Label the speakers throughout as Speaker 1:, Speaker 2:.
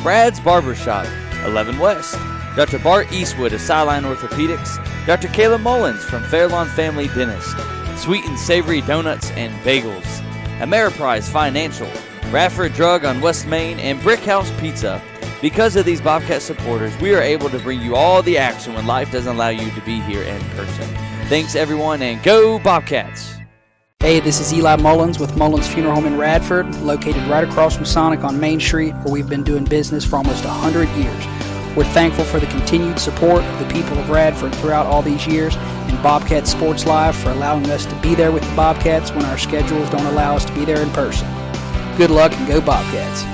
Speaker 1: Brad's Barbershop, 11 West. Dr. Bart Eastwood of Sideline Orthopedics. Dr. Caleb Mullins from Fairlawn Family Dentist. Sweet and Savory Donuts and Bagels. Ameriprise Financial. Radford Drug on West Main, and Brick House Pizza. Because of these Bobcat supporters, we are able to bring you all the action when life doesn't allow you to be here in person. Thanks, everyone, and go Bobcats!
Speaker 2: Hey, this is Eli Mullins with Mullins Funeral Home in Radford, located right across from Sonic on Main Street, where we've been doing business for almost 100 years. We're thankful for the continued support of the people of Radford throughout all these years, and Bobcat Sports Live for allowing us to be there with the Bobcats when our schedules don't allow us to be there in person. Good luck and go Bobcats.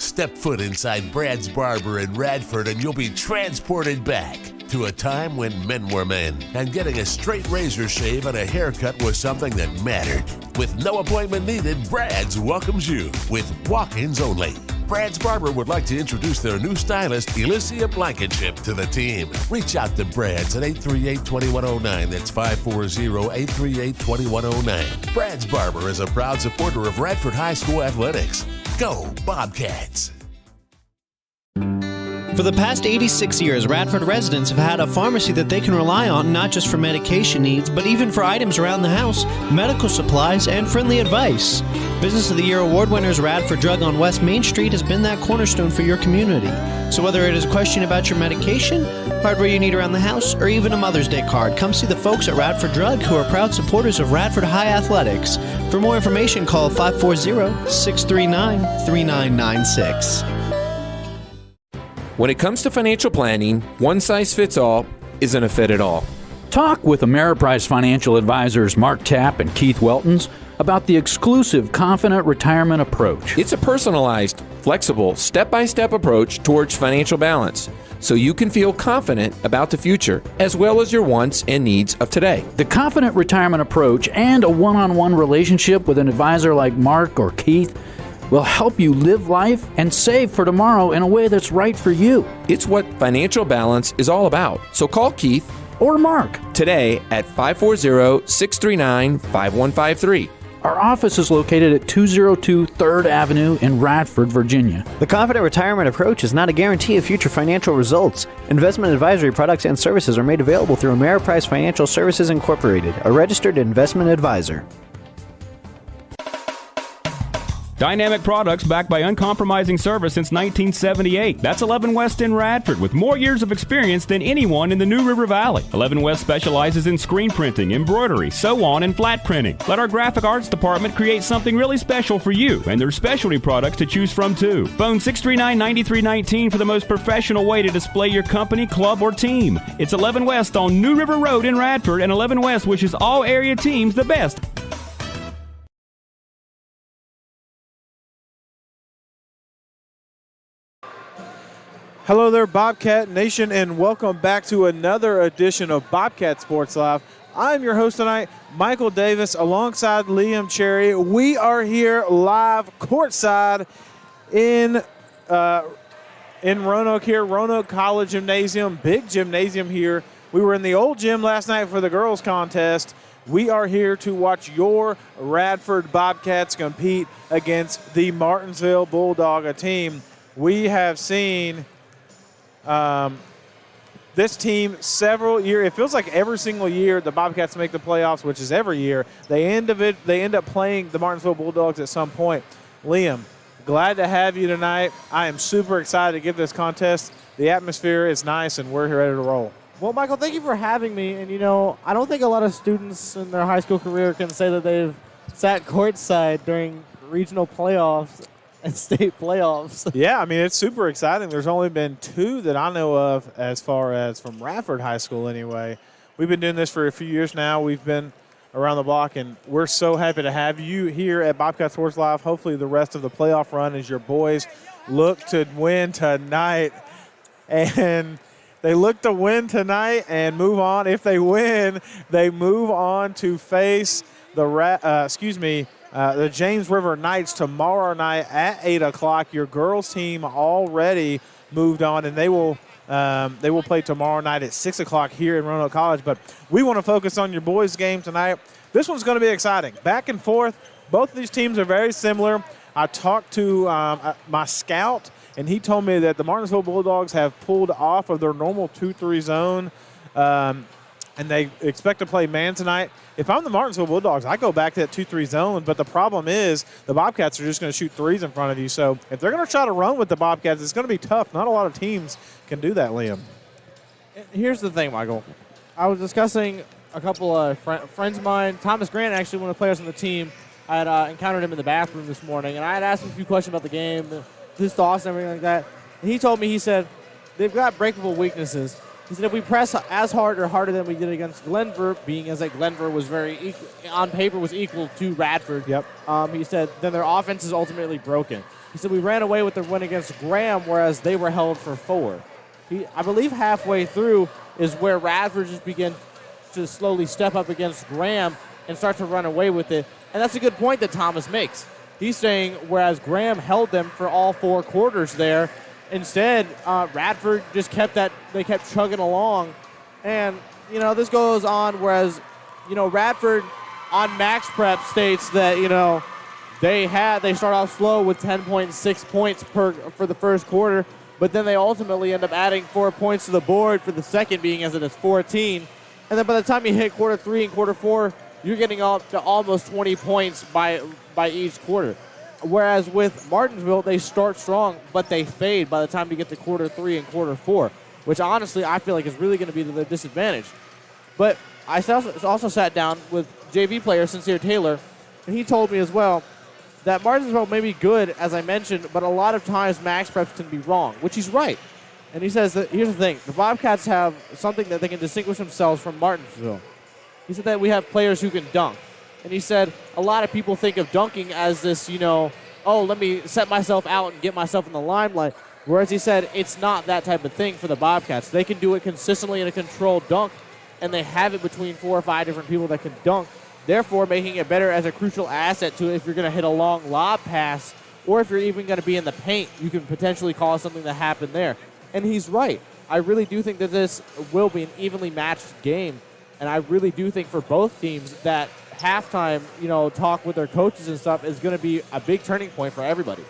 Speaker 3: Step foot inside Brad's Barber in Radford and you'll be transported back to a time when men were men and getting a straight razor shave and a haircut was something that mattered. With no appointment needed, Brad's welcomes you with walk-ins only. Brad's Barber would like to introduce their new stylist, Elysia Blankenship, to the team. Reach out to Brad's at 838-2109. That's 540-838-2109. Brad's Barber is a proud supporter of Radford High School athletics. Go Bobcats!
Speaker 4: For the past 86 years, Radford residents have had a pharmacy that they can rely on not just for medication needs, but even for items around the house, medical supplies, and friendly advice. Business of the Year award winners Radford Drug on West Main Street has been that cornerstone for your community. So whether it is a question about your medication, hardware you need around the house, or even a Mother's Day card, come see the folks at Radford Drug who are proud supporters of Radford High Athletics. For more information, call 540-639-3996.
Speaker 5: When it comes to financial planning, one size fits all isn't a fit at all.
Speaker 6: Talk with Ameriprise Financial Advisors Mark Tapp and Keith Weltons about the exclusive Confident Retirement Approach.
Speaker 5: It's a personalized, flexible, step-by-step approach towards financial balance, so you can feel confident about the future as well as your wants and needs of today.
Speaker 6: The Confident Retirement Approach and a one-on-one relationship with an advisor like Mark or Keith will help you live life and save for tomorrow in a way that's right for you.
Speaker 5: It's what financial balance is all about. So call Keith
Speaker 6: or Mark
Speaker 5: today at 540-639-5153.
Speaker 6: Our office is located at 202 3rd Avenue in Radford, Virginia.
Speaker 4: The Confident Retirement Approach is not a guarantee of future financial results. Investment advisory products and services are made available through Ameriprise Financial Services Incorporated, a registered investment advisor.
Speaker 7: Dynamic products backed by uncompromising service since 1978. That's 11 West in Radford, with more years of experience than anyone in the New River Valley. 11 West specializes in screen printing, embroidery, sew-on, and flat printing. Let our graphic arts department create something really special for you, and there's specialty products to choose from too. Phone 639-9319 for the most professional way to display your company, club, or team. It's 11 West on New River Road in Radford, and 11 West wishes all area teams the best.
Speaker 8: Hello there, Bobcat Nation, and welcome back to another edition of Bobcat Sports Live. I'm your host tonight, Michael Davis, alongside Liam Cherry. We are here live courtside in Roanoke here, Roanoke College Gymnasium, big gymnasium here. We were in the old gym last night for the girls' contest. We are here to watch your Radford Bobcats compete against the Martinsville Bulldog, a team we have seen this team several years. It feels like every single year the Bobcats make the playoffs, which is every year. They end up playing the Martinsville Bulldogs at some point. Liam, glad to have you tonight. I am super excited to get this contest. The atmosphere is nice, and we're here ready to roll.
Speaker 9: Well, Michael, thank you for having me. And, you know, I don't think a lot of students in their high school career can say that they've sat courtside during regional playoffs and state playoffs.
Speaker 8: Yeah, I mean, it's super exciting. There's only been two that I know of as far as from Radford High School anyway. We've been doing this for a few years now. We've been around the block, and we're so happy to have you here at Bobcat Sports Live. Hopefully the rest of the playoff run as your boys look to win tonight. And they look to win tonight and move on. If they win, they move on to face the James River Knights tomorrow night at 8 o'clock. Your girls team already moved on, and they will play tomorrow night at 6 o'clock here in Roanoke College. But we want to focus on your boys' game tonight. This one's going to be exciting. Back and forth. Both of these teams are very similar. I talked to my scout, and he told me that the Martinsville Bulldogs have pulled off of their normal 2-3 zone, and they expect to play man tonight. If I'm the Martinsville Bulldogs, I go back to that 2-3 zone, but the problem is the Bobcats are just going to shoot threes in front of you. So if they're going to try to run with the Bobcats, it's going to be tough. Not a lot of teams can do that, Liam.
Speaker 9: Here's the thing, Michael. I was discussing a couple of friends of mine. Thomas Grant, actually one of the players on the team. I had encountered him in the bathroom this morning, and I had asked him a few questions about the game, his thoughts and everything like that. And he told me, he said, they've got breakable weaknesses. He said if we press as hard or harder than we did against Glenver, being as like Glenver was very on paper was equal to Radford.
Speaker 8: Yep.
Speaker 9: He said then their offense is ultimately broken. He said we ran away with the win against Graham, whereas they were held for 4. I believe halfway through is where Radford just began to slowly step up against Graham and start to run away with it. And that's a good point that Thomas makes. He's saying whereas Graham held them for all 4 quarters there, instead, Radford just kept chugging along. And, this goes on, whereas, Radford on Max Prep states that, they start off slow with 10.6 points for the first quarter, but then they ultimately end up adding 4 points to the board for the second, being as it is 14. And then by the time you hit quarter 3 and quarter 4, you're getting up to almost 20 points by each quarter. Whereas with Martinsville, they start strong, but they fade by the time you get to quarter 3 and quarter 4, which honestly I feel like is really going to be to their disadvantage. But I also sat down with JV player Sincere Taylor, and he told me as well that Martinsville may be good, as I mentioned, but a lot of times max preps can be wrong, which he's right. And he says that, here's the thing, the Bobcats have something that they can distinguish themselves from Martinsville. He said that we have players who can dunk. And he said a lot of people think of dunking as this, let me set myself out and get myself in the limelight. Whereas he said it's not that type of thing for the Bobcats. They can do it consistently in a controlled dunk, and they have it between 4 or 5 different people that can dunk, therefore making it better as a crucial asset to if you're going to hit a long lob pass, or if you're even going to be in the paint, you can potentially cause something to happen there. And he's right. I really do think that this will be an evenly matched game. And I really do think for both teams that halftime, talk with their coaches and stuff is going to be a big turning point for everybody.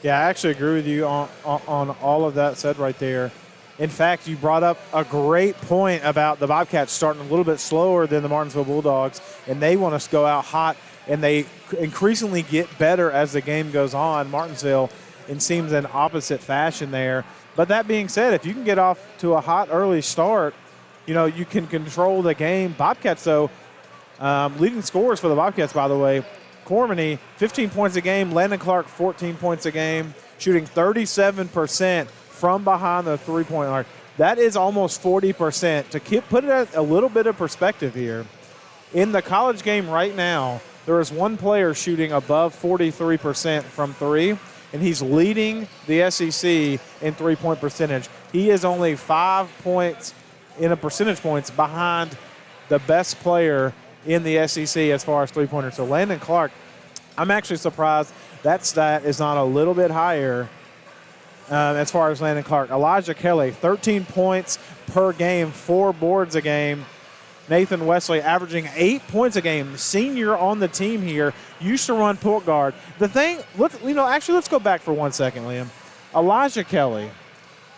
Speaker 8: Yeah, I actually agree with you on all of that said right there. In fact, you brought up a great point about the Bobcats starting a little bit slower than the Martinsville Bulldogs, and they want us to go out hot, and they increasingly get better as the game goes on. Martinsville, it seems in opposite fashion there. But that being said, if you can get off to a hot early start, you can control the game. Bobcats, though, leading scorers for the Bobcats, by the way, Cormany, 15 points a game. Landon Clark, 14 points a game, shooting 37% from behind the three-point arc. That is almost 40%. To put it at a little bit of perspective here, in the college game right now, there is one player shooting above 43% from 3, and he's leading the SEC in three-point percentage. He is only 5 points in a percentage points behind the best player in the SEC as far as three-pointers. So Landon Clark, I'm actually surprised that stat is not a little bit higher as far as Landon Clark. Elijah Kelly, 13 points per game, 4 boards a game. Nathan Wesley averaging 8 points a game. Senior on the team here, used to run point guard. The thing, let's go back for 1 second, Liam. Elijah Kelly,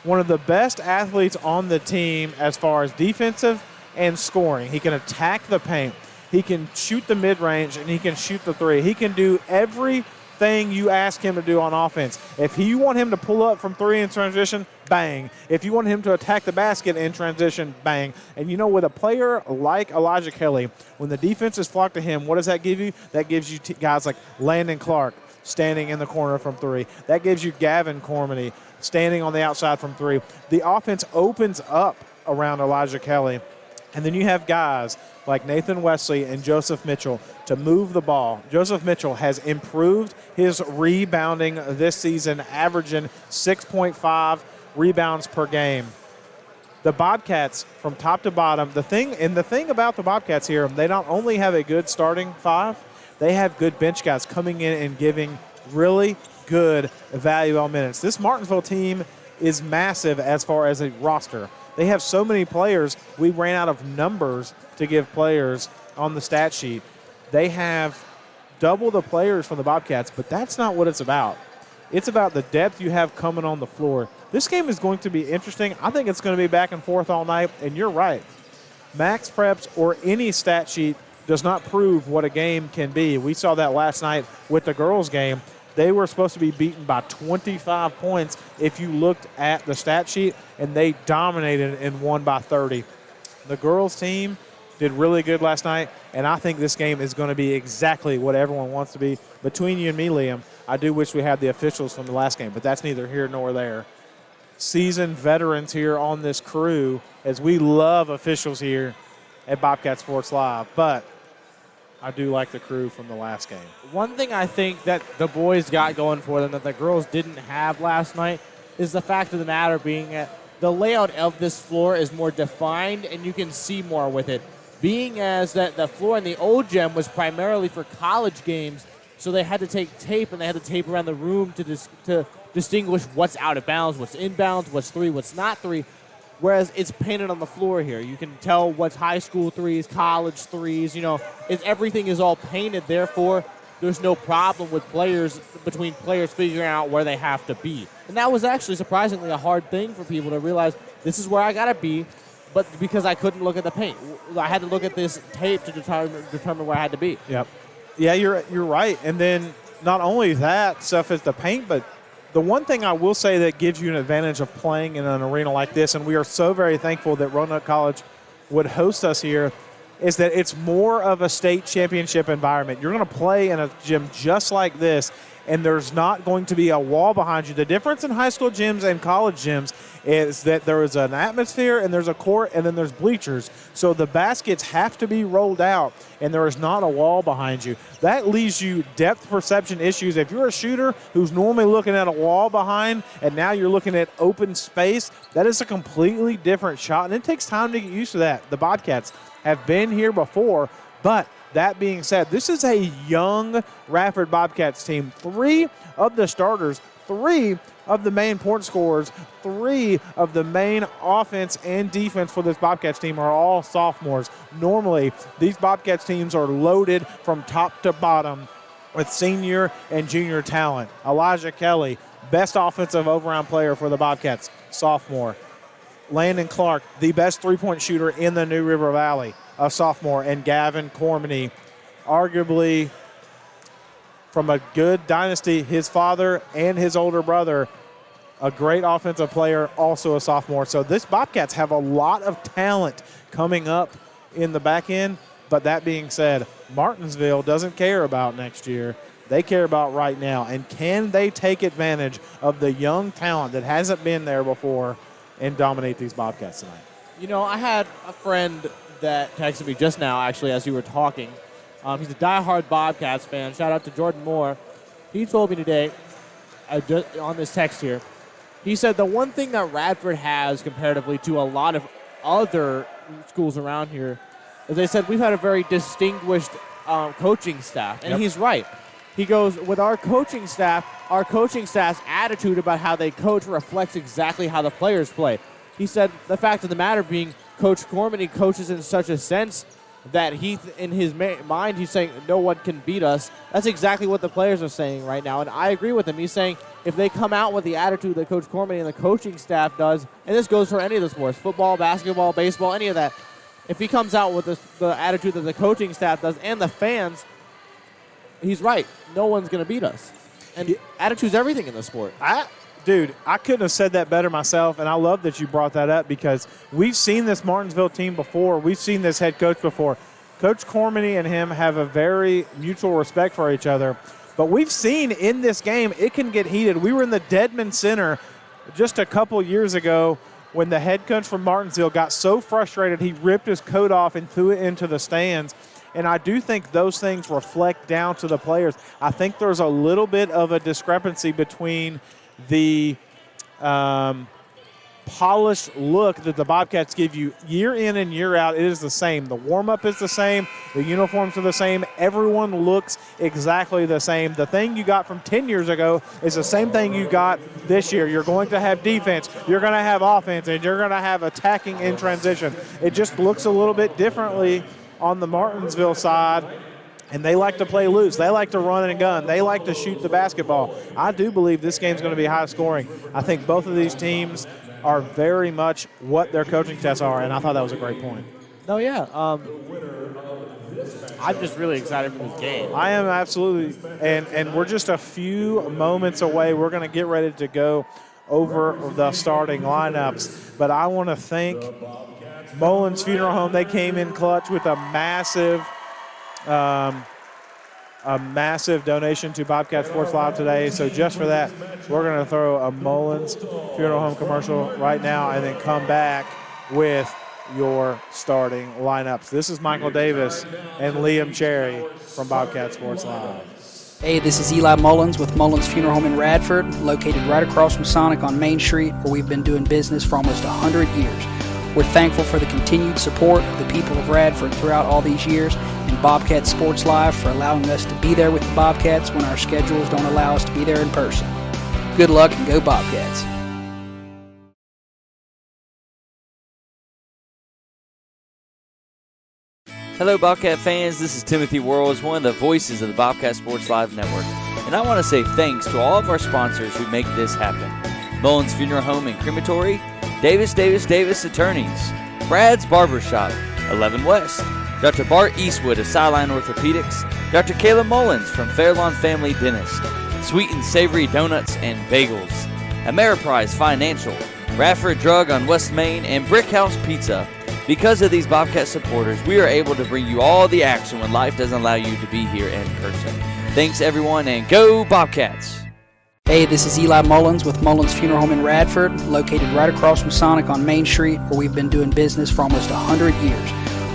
Speaker 8: one of the best athletes on the team as far as defensive and scoring. He can attack the paint. He can shoot the mid-range, and he can shoot the three. He can do everything you ask him to do on offense. If you want him to pull up from 3 in transition, bang. If you want him to attack the basket in transition, bang. And with a player like Elijah Kelly, when the defense is flocked to him, what does that give you? That gives you guys like Landon Clark standing in the corner from 3. That gives you Gavin Cormany standing on the outside from 3. The offense opens up around Elijah Kelly. And then you have guys like Nathan Wesley and Joseph Mitchell to move the ball. Joseph Mitchell has improved his rebounding this season, averaging 6.5 rebounds per game. The Bobcats, from top to bottom, the thing about the Bobcats here, they not only have a good starting 5, they have good bench guys coming in and giving really good valuable minutes. This Martinsville team is massive as far as a roster. They have so many players, we ran out of numbers to give players on the stat sheet. They have double the players for the Bobcats, but that's not what it's about. It's about the depth you have coming on the floor. This game is going to be interesting. I think it's going to be back and forth all night, and you're right. Max Preps or any stat sheet does not prove what a game can be. We saw that last night with the girls' game. They were supposed to be beaten by 25 points if you looked at the stat sheet, and they dominated and won by 30. The girls' team did really good last night, and I think this game is going to be exactly what everyone wants to be. Between you and me, Liam, I do wish we had the officials from the last game, but that's neither here nor there. Seasoned veterans here on this crew, as we love officials here at Bobcat Sports Live, but I do like the crew from the last game.
Speaker 9: One thing I think that the boys got going for them that the girls didn't have last night is the fact of the matter being that the layout of this floor is more defined and you can see more with it. Being as that the floor in the old gym was primarily for college games, so they had to take tape and they had to tape around the room to distinguish what's out of bounds, what's inbounds, what's three, what's not three. Whereas it's painted on the floor here. You can tell what's high school threes, college threes. Everything is all painted. Therefore, there's no problem with between players figuring out where they have to be. And that was actually surprisingly a hard thing for people to realize this is where I got to be, but because I couldn't look at the paint. I had to look at this tape to determine where I had to be.
Speaker 8: Yep. Yeah, you're right. And then not only that stuff is the paint, but the one thing I will say that gives you an advantage of playing in an arena like this, and we are so very thankful that Roanoke College would host us here, is that it's more of a state championship environment. You're going to play in a gym just like this, and there's not going to be a wall behind you. The difference in high school gyms and college gyms is that there is an atmosphere and there's a court and then there's bleachers. So the baskets have to be rolled out and there is not a wall behind you. That leaves you depth perception issues. If you're a shooter who's normally looking at a wall behind and now you're looking at open space, that is a completely different shot, and it takes time to get used to that. The Bobcats have been here before, but that being said, this is a young Radford Bobcats team. 3 of the starters, 3 of the main point scorers, 3 of the main offense and defense for this Bobcats team are all sophomores. Normally, these Bobcats teams are loaded from top to bottom with senior and junior talent. Elijah Kelly, best offensive over-round player for the Bobcats, sophomore. Landon Clark, the best three-point shooter in the New River Valley, a sophomore. And Gavin Cormany, arguably from a good dynasty, his father and his older brother, a great offensive player, also a sophomore. So this Bobcats have a lot of talent coming up in the back end. But that being said, Martinsville doesn't care about next year. They care about right now. And can they take advantage of the young talent that hasn't been there before and dominate these Bobcats tonight?
Speaker 9: I had a friend that texted me just now, actually, as you were talking. He's a diehard Bobcats fan. Shout out to Jordan Moore. He told me today, just on this text here, he said the one thing that Radford has comparatively to a lot of other schools around here is they said we've had a very distinguished coaching staff. And he's right. He goes, with our coaching staff's attitude about how they coach reflects exactly how the players play. He said the fact of the matter being Coach Cormany coaches in such a sense that in his mind, he's saying no one can beat us. That's exactly what the players are saying right now, and I agree with him. He's saying if they come out with the attitude that Coach Cormany and the coaching staff does, and this goes for any of the sports, football, basketball, baseball, any of that, if he comes out with the attitude that the coaching staff does and the fans, he's right. No one's going to beat us. And attitude's everything in the sport.
Speaker 8: Dude, I couldn't have said that better myself, and I love that you brought that up because we've seen this Martinsville team before. We've seen this head coach before. Coach Cormany and him have a very mutual respect for each other. But we've seen in this game it can get heated. We were in the Dedman Center just a couple years ago when the head coach from Martinsville got so frustrated he ripped his coat off and threw it into the stands. And I do think those things reflect down to the players. I think there's a little bit of a discrepancy between the polished look that the Bobcats give you year in and year out. It is the same. The warm-up is the same. The uniforms are the same. Everyone looks exactly the same. The thing you got from 10 years ago is the same thing you got this year. You're going to have defense. You're going to have offense. And you're going to have attacking in transition. It just looks a little bit differently on the Martinsville side. And they like to play loose. They like to run and gun. They like to shoot the basketball. I do believe this game's going to be high scoring. I think both of these teams are very much what their coaching tests are, and I thought that was a great point.
Speaker 9: No, yeah. I'm just really excited for this game.
Speaker 8: I am absolutely, and we're just a few moments away. We're going to get ready to go over the starting lineups. But I want to thank Mullins Funeral Home. They came in clutch with a massive donation to Bobcat Sports Live today. So just for that, we're going to throw a Mullins Funeral Home commercial right now and then come back with your starting lineups. This is Michael Davis and Liam Cherry from Bobcat Sports Live.
Speaker 2: Hey, this is Eli Mullins with Mullins Funeral Home in Radford, located right across from Sonic on Main Street, where we've been doing business for almost 100 years. We're thankful for the continued support of the people of Radford throughout all these years, and Bobcat Sports Live for allowing us to be there with the Bobcats when our schedules don't allow us to be there in person. Good luck and go Bobcats.
Speaker 1: Hello, Bobcat fans. This is Timothy Worrells, one of the voices of the Bobcat Sports Live Network. And I want to say thanks to all of our sponsors who make this happen. Mullins Funeral Home and Crematory, Davis Attorneys, Brad's Barbershop, 11 West, Dr. Bart Eastwood of Sideline Orthopedics, Dr. Kayla Mullins from Fairlawn Family Dentist, Sweet and Savory Donuts and Bagels, Ameriprise Financial, Radford Drug on West Main, and Brick House Pizza. Because of these Bobcat supporters, we are able to bring you all the action when life doesn't allow you to be here in person. Thanks, everyone, and go Bobcats!
Speaker 2: Hey, this is Eli Mullins with Mullins Funeral Home in Radford, located right across from Sonic on Main Street, where we've been doing business for almost 100 years.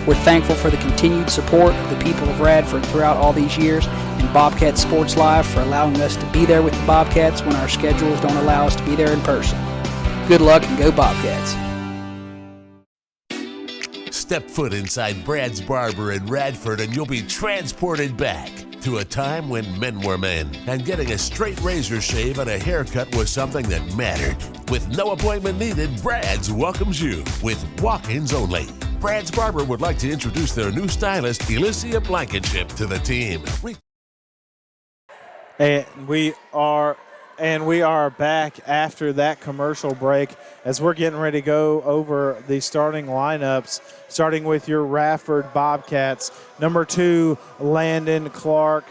Speaker 2: We're thankful for the continued support of the people of Radford throughout all these years, and Bobcat Sports Live for allowing us to be there with the Bobcats when our schedules don't allow us to be there in person. Good luck and go Bobcats.
Speaker 3: Step foot inside Brad's Barber in Radford and you'll be transported back to a time when men were men and getting a straight razor shave and a haircut was something that mattered. With no appointment needed, Brad's welcomes you with walk-ins only. Brad's Barber would like to introduce their new stylist, Elysia Blankenship, to the team.
Speaker 8: And we are back after that commercial break as we're getting ready to go over the starting lineups, starting with your Radford Bobcats. Number 2, Landon Clark.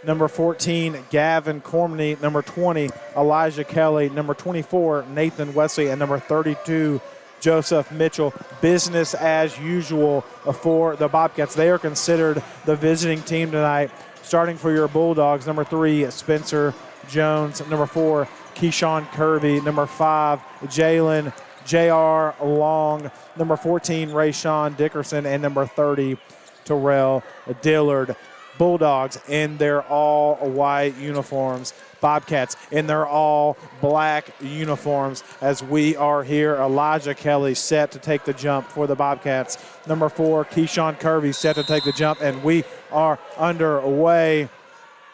Speaker 8: Number 14, Gavin Cormany. Number 20, Elijah Kelly. Number 24, Nathan Wesley. And number 32, Joseph Mitchell. Business as usual for the Bobcats. They are considered the visiting team tonight. Starting for your Bulldogs, number 3, Spencer Jones. Number 4, Keyshawn Kirby. Number 5, Jalen J.R. Long. Number 14, Rayshawn Dickerson. And number 30, Terrell Dillard. Bulldogs in their all-white uniforms. Bobcats in their all-black uniforms as we are here. Elijah Kelly set to take the jump for the Bobcats. Number 4, Keyshawn Kirby set to take the jump, and we are underway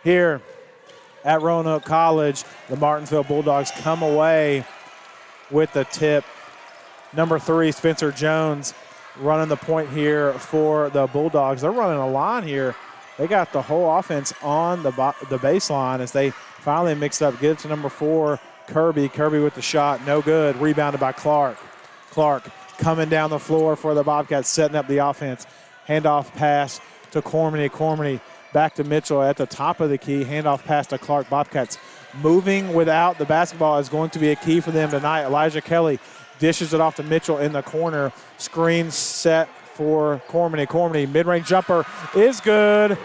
Speaker 8: here at Roanoke College. The Martinsville Bulldogs come away with the tip. Number 3, Spencer Jones running the point here for the Bulldogs. They're running a line here. They got the whole offense on the baseline as they finally mixed up. Give it to number 4, Kirby. Kirby with the shot. No good. Rebounded by Clark. Clark coming down the floor for the Bobcats, setting up the offense. Handoff pass to Cormany. Cormany back to Mitchell at the top of the key. Handoff pass to Clark. Bobcats moving without the basketball is going to be a key for them tonight. Elijah Kelly dishes it off to Mitchell in the corner. Screen set for Cormany. Cormany, mid-range jumper is good.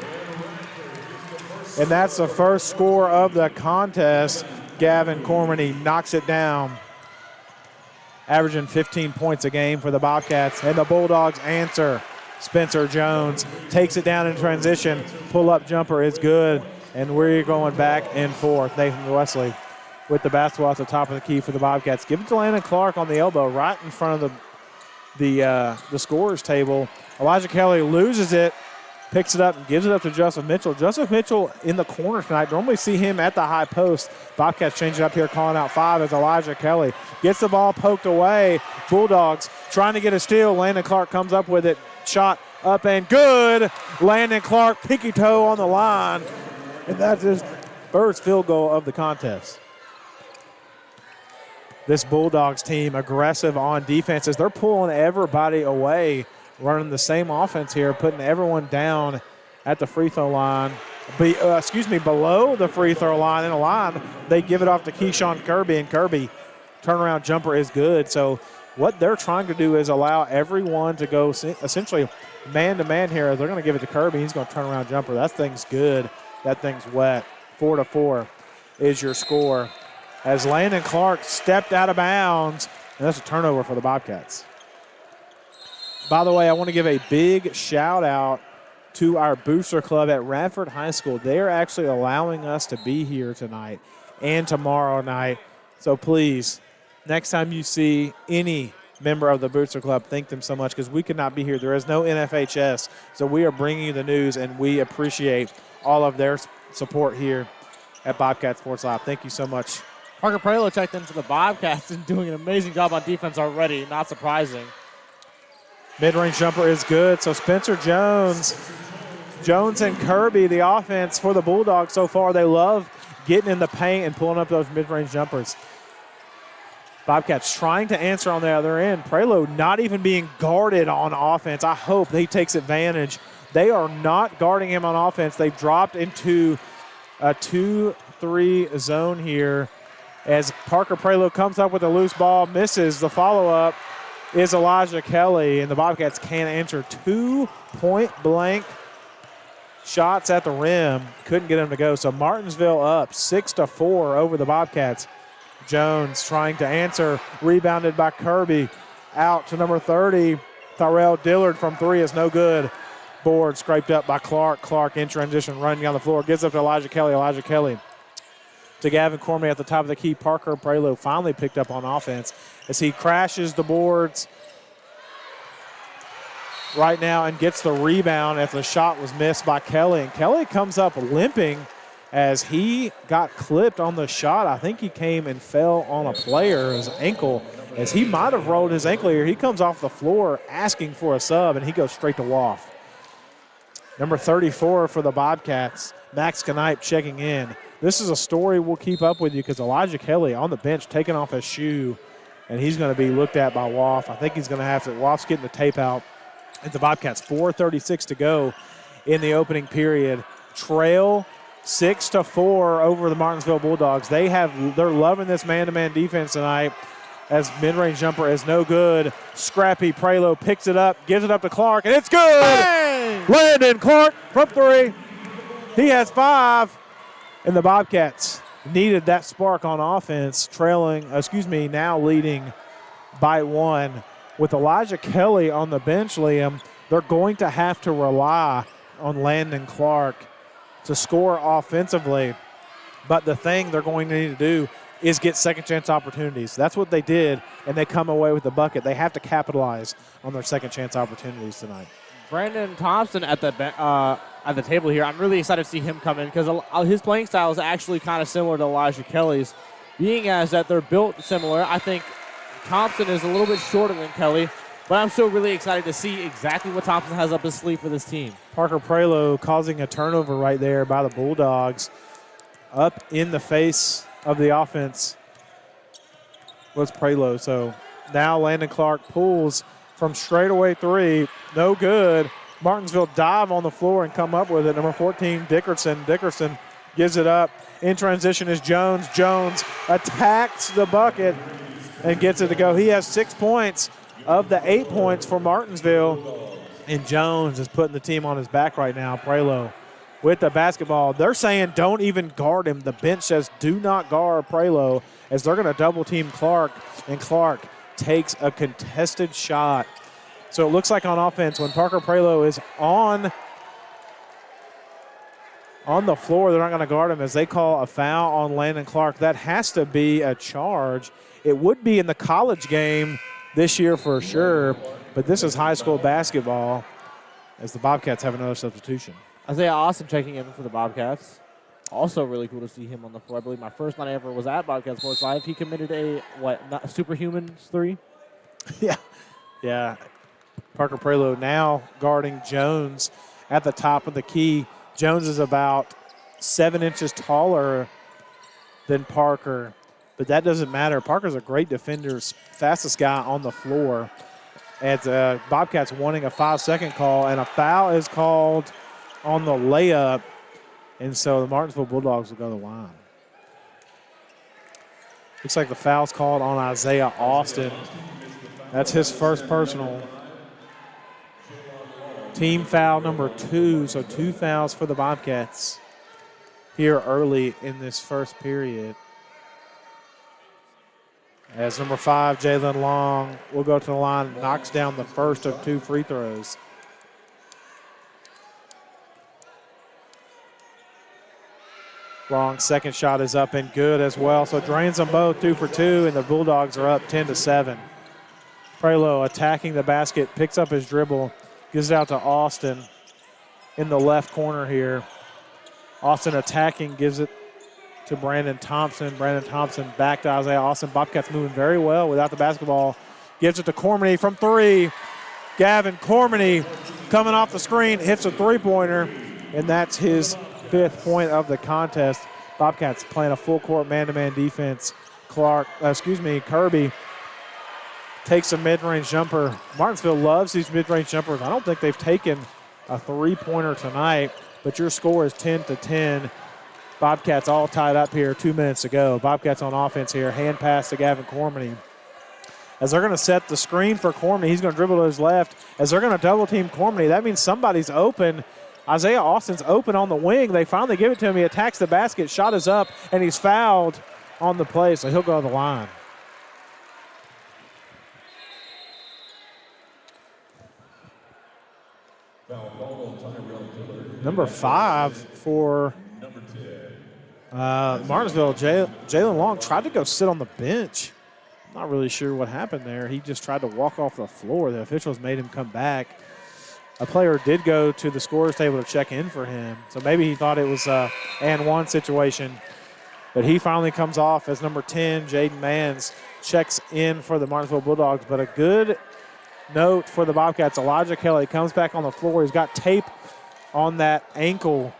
Speaker 8: And that's the first score of the contest. Gavin Cormany knocks it down, averaging 15 points a game for the Bobcats. And the Bulldogs answer. Spencer Jones takes it down in transition. Pull-up jumper is good. And we're going back and forth. Nathan Wesley with the basketball at the top of the key for the Bobcats. Give it to Landon Clark on the elbow, right in front of the scorer's table. Elijah Kelly loses it, picks it up, and gives it up to Joseph Mitchell. Joseph Mitchell in the corner tonight. Normally see him at the high post. Bobcats change it up here, calling out 5 as Elijah Kelly gets the ball poked away. Bulldogs trying to get a steal. Landon Clark comes up with it. Shot Up and good. Landon Clark, pinky toe on the line. And that's his first field goal of the contest. This Bulldogs team aggressive on defenses. They're pulling everybody away, running the same offense here, putting everyone down at the free throw line. Below the free throw line. In a line, they give it off to Keyshawn Kirby, and Kirby turnaround jumper is good. So what they're trying to do is allow everyone to go essentially man-to-man here. They're going to give it to Kirby. He's going to turn around jumper. That thing's good. That thing's wet. 4-4 is your score. As Landon Clark stepped out of bounds, and that's a turnover for the Bobcats. By the way, I want to give a big shout-out to our booster club at Radford High School. They are actually allowing us to be here tonight and tomorrow night. So please, next time you see any member of the booster club, thank them so much because we could not be here. There is no NFHS, so we are bringing you the news, and we appreciate all of their support here at Bobcat Sports Live. Thank you so much.
Speaker 9: Parker Prelo checked into the Bobcats and doing an amazing job on defense already. Not surprising.
Speaker 8: Mid-range jumper is good. So Spencer Jones and Kirby, the offense for the Bulldogs so far, they love getting in the paint and pulling up those mid-range jumpers. Bobcats trying to answer on the other end. Prelo not even being guarded on offense. I hope he takes advantage. They are not guarding him on offense. They've dropped into a 2-3 zone here as Parker Prelo comes up with a loose ball, misses. The follow-up is Elijah Kelly, and the Bobcats can't answer. 2 point-blank shots at the rim. Couldn't get him to go. So Martinsville up 6-4 over the Bobcats. Jones trying to answer. Rebounded by Kirby. Out to number 30. Tyrell Dillard from 3 is no good. Board scraped up by Clark. Clark in transition running on the floor. Gives up to Elijah Kelly. Elijah Kelly to Gavin Cormier at the top of the key. Parker Prelo finally picked up on offense as he crashes the boards right now and gets the rebound after the shot was missed by Kelly. And Kelly comes up limping as he got clipped on the shot. I think he came and fell on a player, his ankle, as he might have rolled his ankle here. He comes off the floor asking for a sub, and he goes straight to Woff. Number 34 for the Bobcats, Max Knipe checking in. This is a story we'll keep up with you because Elijah Kelly on the bench taking off his shoe, and he's going to be looked at by Woff. I think he's going to have to. Woff's getting the tape out. And the Bobcats, 4:36 to go in the opening period. Trail 6-4 over the Martinsville Bulldogs. They're loving this man-to-man defense tonight as mid-range jumper is no good. Scrappy Prelo picks it up, gives it up to Clark, and it's good! Bang! Landon Clark from 3. He has 5. And the Bobcats needed that spark on offense, now leading by 1. With Elijah Kelly on the bench, Liam, they're going to have to rely on Landon Clark to score offensively. But the thing they're going to need to do is get second chance opportunities. That's what they did, and they come away with the bucket. They have to capitalize on their second chance opportunities tonight.
Speaker 9: Brandon Thompson at the table here. I'm really excited to see him come in because his playing style is actually kind of similar to Elijah Kelly's. Being as that they're built similar, I think Thompson is a little bit shorter than Kelly, but I'm still really excited to see exactly what Thompson has up his sleeve for this team.
Speaker 8: Parker Prelo causing a turnover right there by the Bulldogs. Up in the face of the offense was Prelo. So now Landon Clark pulls from straightaway 3. No good. Martinsville dive on the floor and come up with it. Number 14, Dickerson. Dickerson gives it up. In transition is Jones. Jones attacks the bucket and gets it to go. He has 6 points of the 8 points for Martinsville. And Jones is putting the team on his back right now. Prelo with the basketball. They're saying don't even guard him. The bench says do not guard Prelo as they're going to double team Clark. And Clark takes a contested shot. So it looks like on offense when Parker Prelo is on the floor, they're not going to guard him as they call a foul on Landon Clark. That has to be a charge. It would be in the college game this year for sure, but this is high school basketball as the Bobcats have another substitution.
Speaker 9: Isaiah Austin checking in for the Bobcats. Also really cool to see him on the floor. I believe my first night ever was at Bobcat Sports Live. He committed a Superhumans 3?
Speaker 8: Yeah. Parker Prelo now guarding Jones at the top of the key. Jones is about 7 inches taller than Parker, but that doesn't matter. Parker's a great defender, fastest guy on the floor. As Bobcats wanting a 5-second call, and a foul is called on the layup, and so the Martinsville Bulldogs will go to the line. Looks like the foul's called on Isaiah Austin. That's his first personal. Team foul number 2, so 2 fouls for the Bobcats here early in this first period. As number 5, Jalen Long, will go to the line, knocks down the first of 2 free throws. Long's second shot is up and good as well, so drains them both 2 for 2, and the Bulldogs are up 10-7. Prelo attacking the basket, picks up his dribble, gives it out to Austin in the left corner here. Austin attacking, gives it to Brandon Thompson. Brandon Thompson back to Isaiah Austin. Bobcats moving very well without the basketball. Gives it to Cormany from 3. Gavin Cormany coming off the screen, hits a three-pointer, and that's his 5th point of the contest. Bobcats playing a full-court man-to-man defense. Kirby takes a mid-range jumper. Martinsville loves these mid-range jumpers. I don't think they've taken a three-pointer tonight, but your score is 10-10. Bobcats all tied up here 2 minutes to go. Bobcats on offense here. Hand pass to Gavin Cormany. As they're going to set the screen for Cormany, he's going to dribble to his left. As they're going to double-team Cormany, that means somebody's open. Isaiah Austin's open on the wing. They finally give it to him. He attacks the basket. Shot is up, and he's fouled on the play, so he'll go to the line. Number 5 for Martinsville, Jalen Long tried to go sit on the bench. Not really sure what happened there. He just tried to walk off the floor. The officials made him come back. A player did go to the scorer's table to check in for him, so maybe he thought it was a and one situation. But he finally comes off as number 10, Jaden Mans, checks in for the Martinsville Bulldogs. But a good note for the Bobcats, Elijah Kelly comes back on the floor. He's got tape on that ankle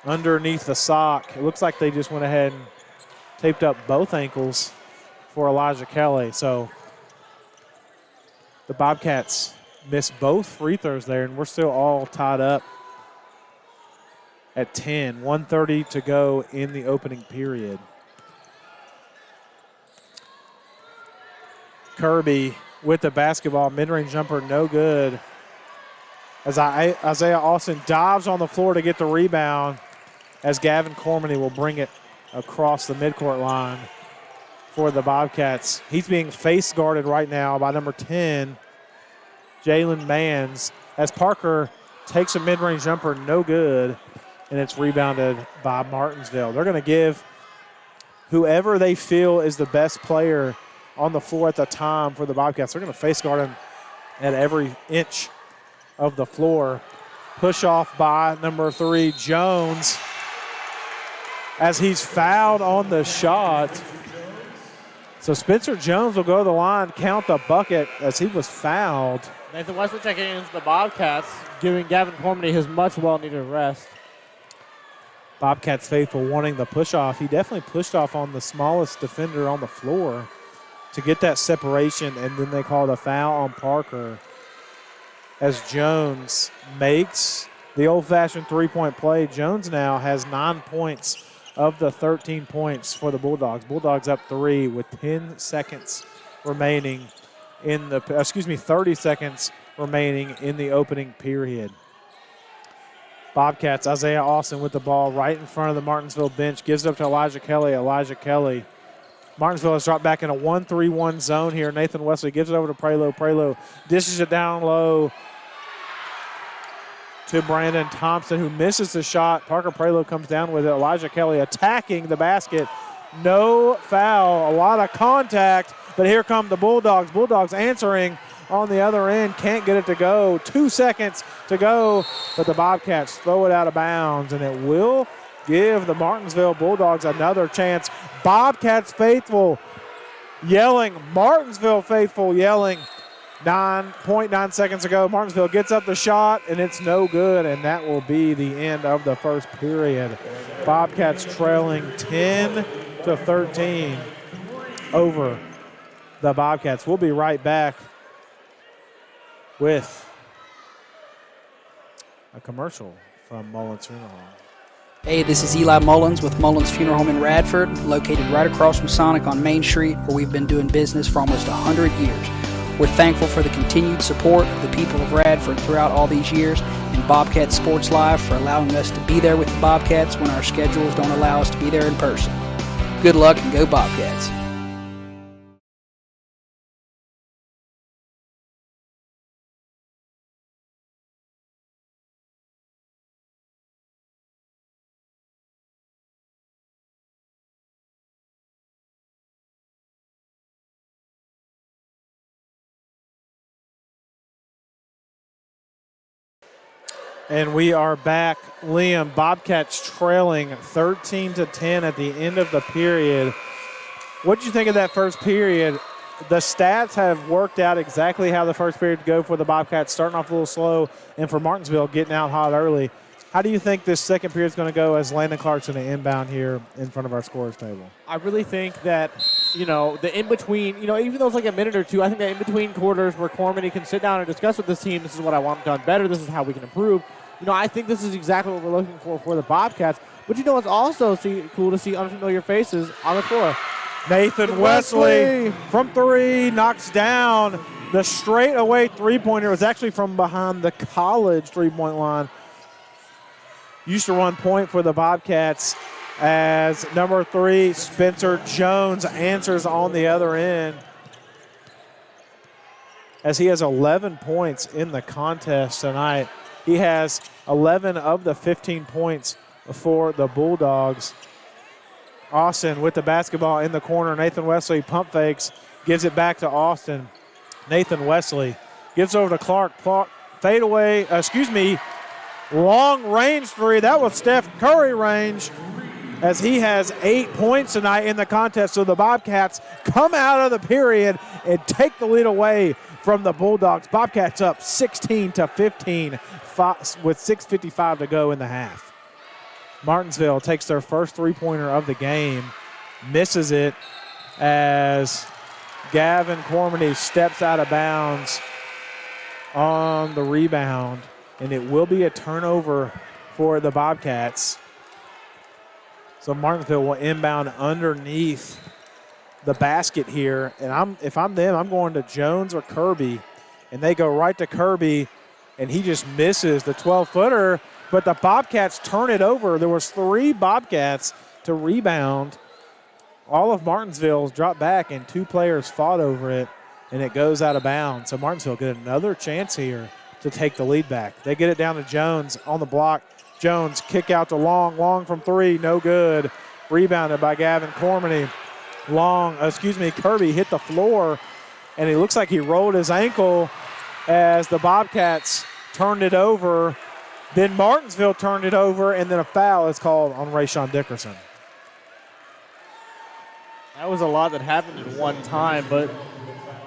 Speaker 8: underneath the sock. It looks like they just went ahead and taped up both ankles for Elijah Kelly. So the Bobcats missed both free throws there, and we're still all tied up at 10. 1:30 to go in the opening period. Kirby with the basketball, mid-range jumper, no good. As Isaiah Austin dives on the floor to get the rebound, as Gavin Cormany will bring it across the midcourt line for the Bobcats. He's being face guarded right now by number 10, Jalen Mans, as Parker takes a mid-range jumper, no good, and it's rebounded by Martinsville. They're going to give whoever they feel is the best player on the floor at the time for the Bobcats. They're going to face guard him at every inch of the floor. Push off by number 3, Jones, as he's fouled on the shot. So Spencer Jones will go to the line, count the bucket as he was fouled.
Speaker 9: Nathan Wesley checking into the Bobcats, giving Gavin Cormany his much well-needed rest.
Speaker 8: Bobcats faithful wanting the push-off. He definitely pushed off on the smallest defender on the floor to get that separation, and then they called a foul on Parker as Jones makes the old-fashioned three-point play. Jones now has 9 points of the 13 points for the Bulldogs. Bulldogs up 3 with 10 seconds remaining in the, 30 seconds remaining in the opening period. Bobcats, Isaiah Austin with the ball right in front of the Martinsville bench, gives it up to Elijah Kelly. Elijah Kelly. Martinsville has dropped back in a 1-3-1 zone here. Nathan Wesley gives it over to Prelo. Prelo dishes it down low to Brandon Thompson, who misses the shot. Parker Prelo comes down with it. Elijah Kelly attacking the basket. No foul, a lot of contact, but here come the Bulldogs. Bulldogs answering on the other end, can't get it to go. 2 seconds to go, but the Bobcats throw it out of bounds, and it will give the Martinsville Bulldogs another chance. Bobcats faithful yelling, Martinsville faithful yelling, 9.9 seconds ago. Martinsville gets up the shot, and it's no good, and that will be the end of the first period. Bobcats trailing 10-13 over the Bobcats. We'll be right back with a commercial from Mullins Funeral Home.
Speaker 2: Hey, this is Eli Mullins with Mullins Funeral Home in Radford, located right across from Sonic on Main Street, where we've been doing business for almost 100 years. We're thankful for the continued support of the people of Radford throughout all these years, and Bobcat Sports Live for allowing us to be there with the Bobcats when our schedules don't allow us to be there in person. Good luck and go Bobcats.
Speaker 8: And we are back. Liam, Bobcats trailing 13-10 at the end of the period. What did you think of that first period? The stats have worked out exactly how the first period go for the Bobcats, starting off a little slow, and for Martinsville getting out hot early. How do you think this second period is going to go as Landon Clark's going to inbound here in front of our scorers table?
Speaker 9: I really think that, the in-between, even though it's like a minute or two, I think that in-between quarters where Cormany can sit down and discuss with this team, this is what I want done better, this is how we can improve. I think this is exactly what we're looking for the Bobcats. But it's also cool to see unfamiliar faces on the floor.
Speaker 8: Nathan Wesley from three knocks down the straightaway three-pointer. It was actually from behind the college three-point line. Used to run point for the Bobcats as number 3, Spencer Jones, answers on the other end, as he has 11 points in the contest tonight. He has 11 of the 15 points for the Bulldogs. Austin with the basketball in the corner. Nathan Wesley pump fakes, gives it back to Austin. Nathan Wesley gives over to Clark. Clark fadeaway, long range three. That was Steph Curry range, as he has 8 points tonight in the contest. So the Bobcats come out of the period and take the lead away from the Bulldogs. Bobcats up 16-15 with 6:55 to go in the half. Martinsville takes their first three-pointer of the game, misses it as Gavin Cormany steps out of bounds on the rebound, and it will be a turnover for the Bobcats. So Martinsville will inbound underneath the basket here, and if I'm them, I'm going to Jones or Kirby, and they go right to Kirby, and he just misses the 12-footer, but the Bobcats turn it over. There was 3 Bobcats to rebound. All of Martinsville dropped back, and 2 players fought over it, and it goes out of bounds. So Martinsville get another chance here to take the lead back. They get it down to Jones on the block. Jones kick out to Long from 3, no good. Rebounded by Gavin Cormany. Kirby hit the floor, and it looks like he rolled his ankle as the Bobcats turned it over. Then Martinsville turned it over, and then a foul is called on Rayshawn Dickerson.
Speaker 9: That was a lot that happened in one time, but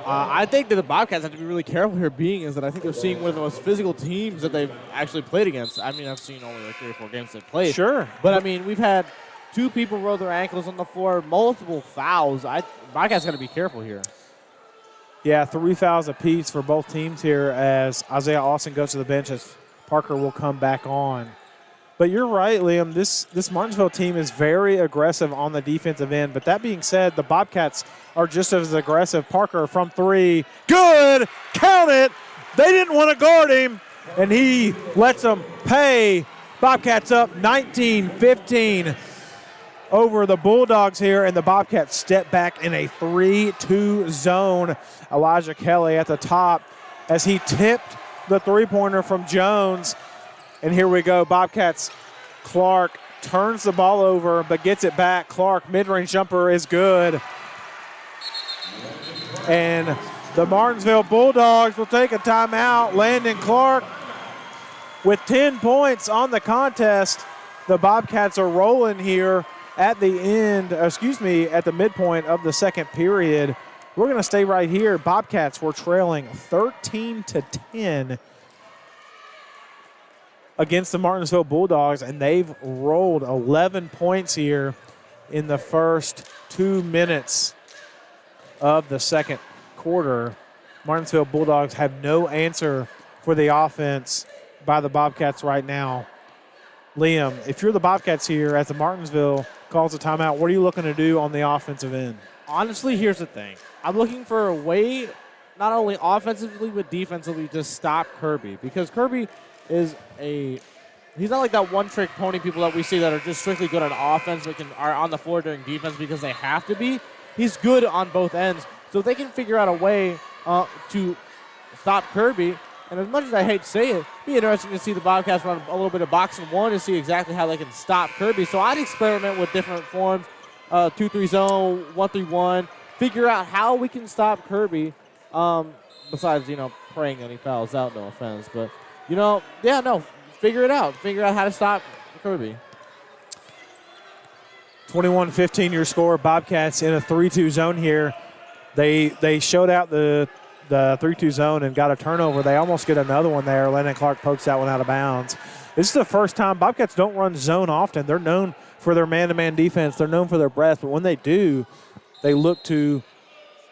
Speaker 9: I think that the Bobcats have to be really careful here, is that I think they're seeing one of the most physical teams that they've actually played against. I mean, I've seen only like 3 or 4 games they've played.
Speaker 8: Sure.
Speaker 9: But, we've had 2 people roll their ankles on the floor, multiple fouls. Bobcats got to be careful here.
Speaker 8: Yeah, 3 fouls apiece for both teams here as Isaiah Austin goes to the bench as Parker will come back on. But you're right, Liam. This Martinsville team is very aggressive on the defensive end. But that being said, the Bobcats are just as aggressive. Parker from 3. Good. Count it. They didn't want to guard him, and he lets them pay. Bobcats up 19-15 over the Bulldogs here, and the Bobcats step back in a 3-2 zone. Elijah Kelly at the top as he tipped the three-pointer from Jones. And here we go, Bobcats. Clark turns the ball over but gets it back. Clark, mid-range jumper is good. And the Martinsville Bulldogs will take a timeout. Landon Clark with 10 points on the contest. The Bobcats are rolling here at the midpoint of the second period. we're going to stay right here. Bobcats were trailing 13-10 against the Martinsville Bulldogs, and they've rolled 11 points here in the first 2 minutes of the second quarter. Martinsville Bulldogs have no answer for the offense by the Bobcats right now. Liam, if you're the Bobcats here as the Martinsville calls a timeout, what are you looking to do on the offensive end?
Speaker 9: Honestly, here's the thing. I'm looking for a way, not only offensively but defensively, to stop Kirby, because Kirby is he's not like that one-trick pony people that we see that are just strictly good on offense but are on the floor during defense because they have to be. He's good on both ends. So if they can figure out a way to stop Kirby, and as much as I hate to say it, it'd be interesting to see the Bobcats run a little bit of box and one to see exactly how they can stop Kirby. So I'd experiment with different forms, 2-3 zone, 1-3-1, figure out how we can stop Kirby, besides, praying that he fouls out, no offense. But, figure it out. Figure out how to stop Kirby.
Speaker 8: 21-15 your score. Bobcats in a 3-2 zone here. They showed out the 3-2 zone and got a turnover. They almost get another one there. Landon Clark pokes that one out of bounds. This is the first time. Bobcats don't run zone often. They're known for their man-to-man defense. They're known for their breadth. But when they do, they look to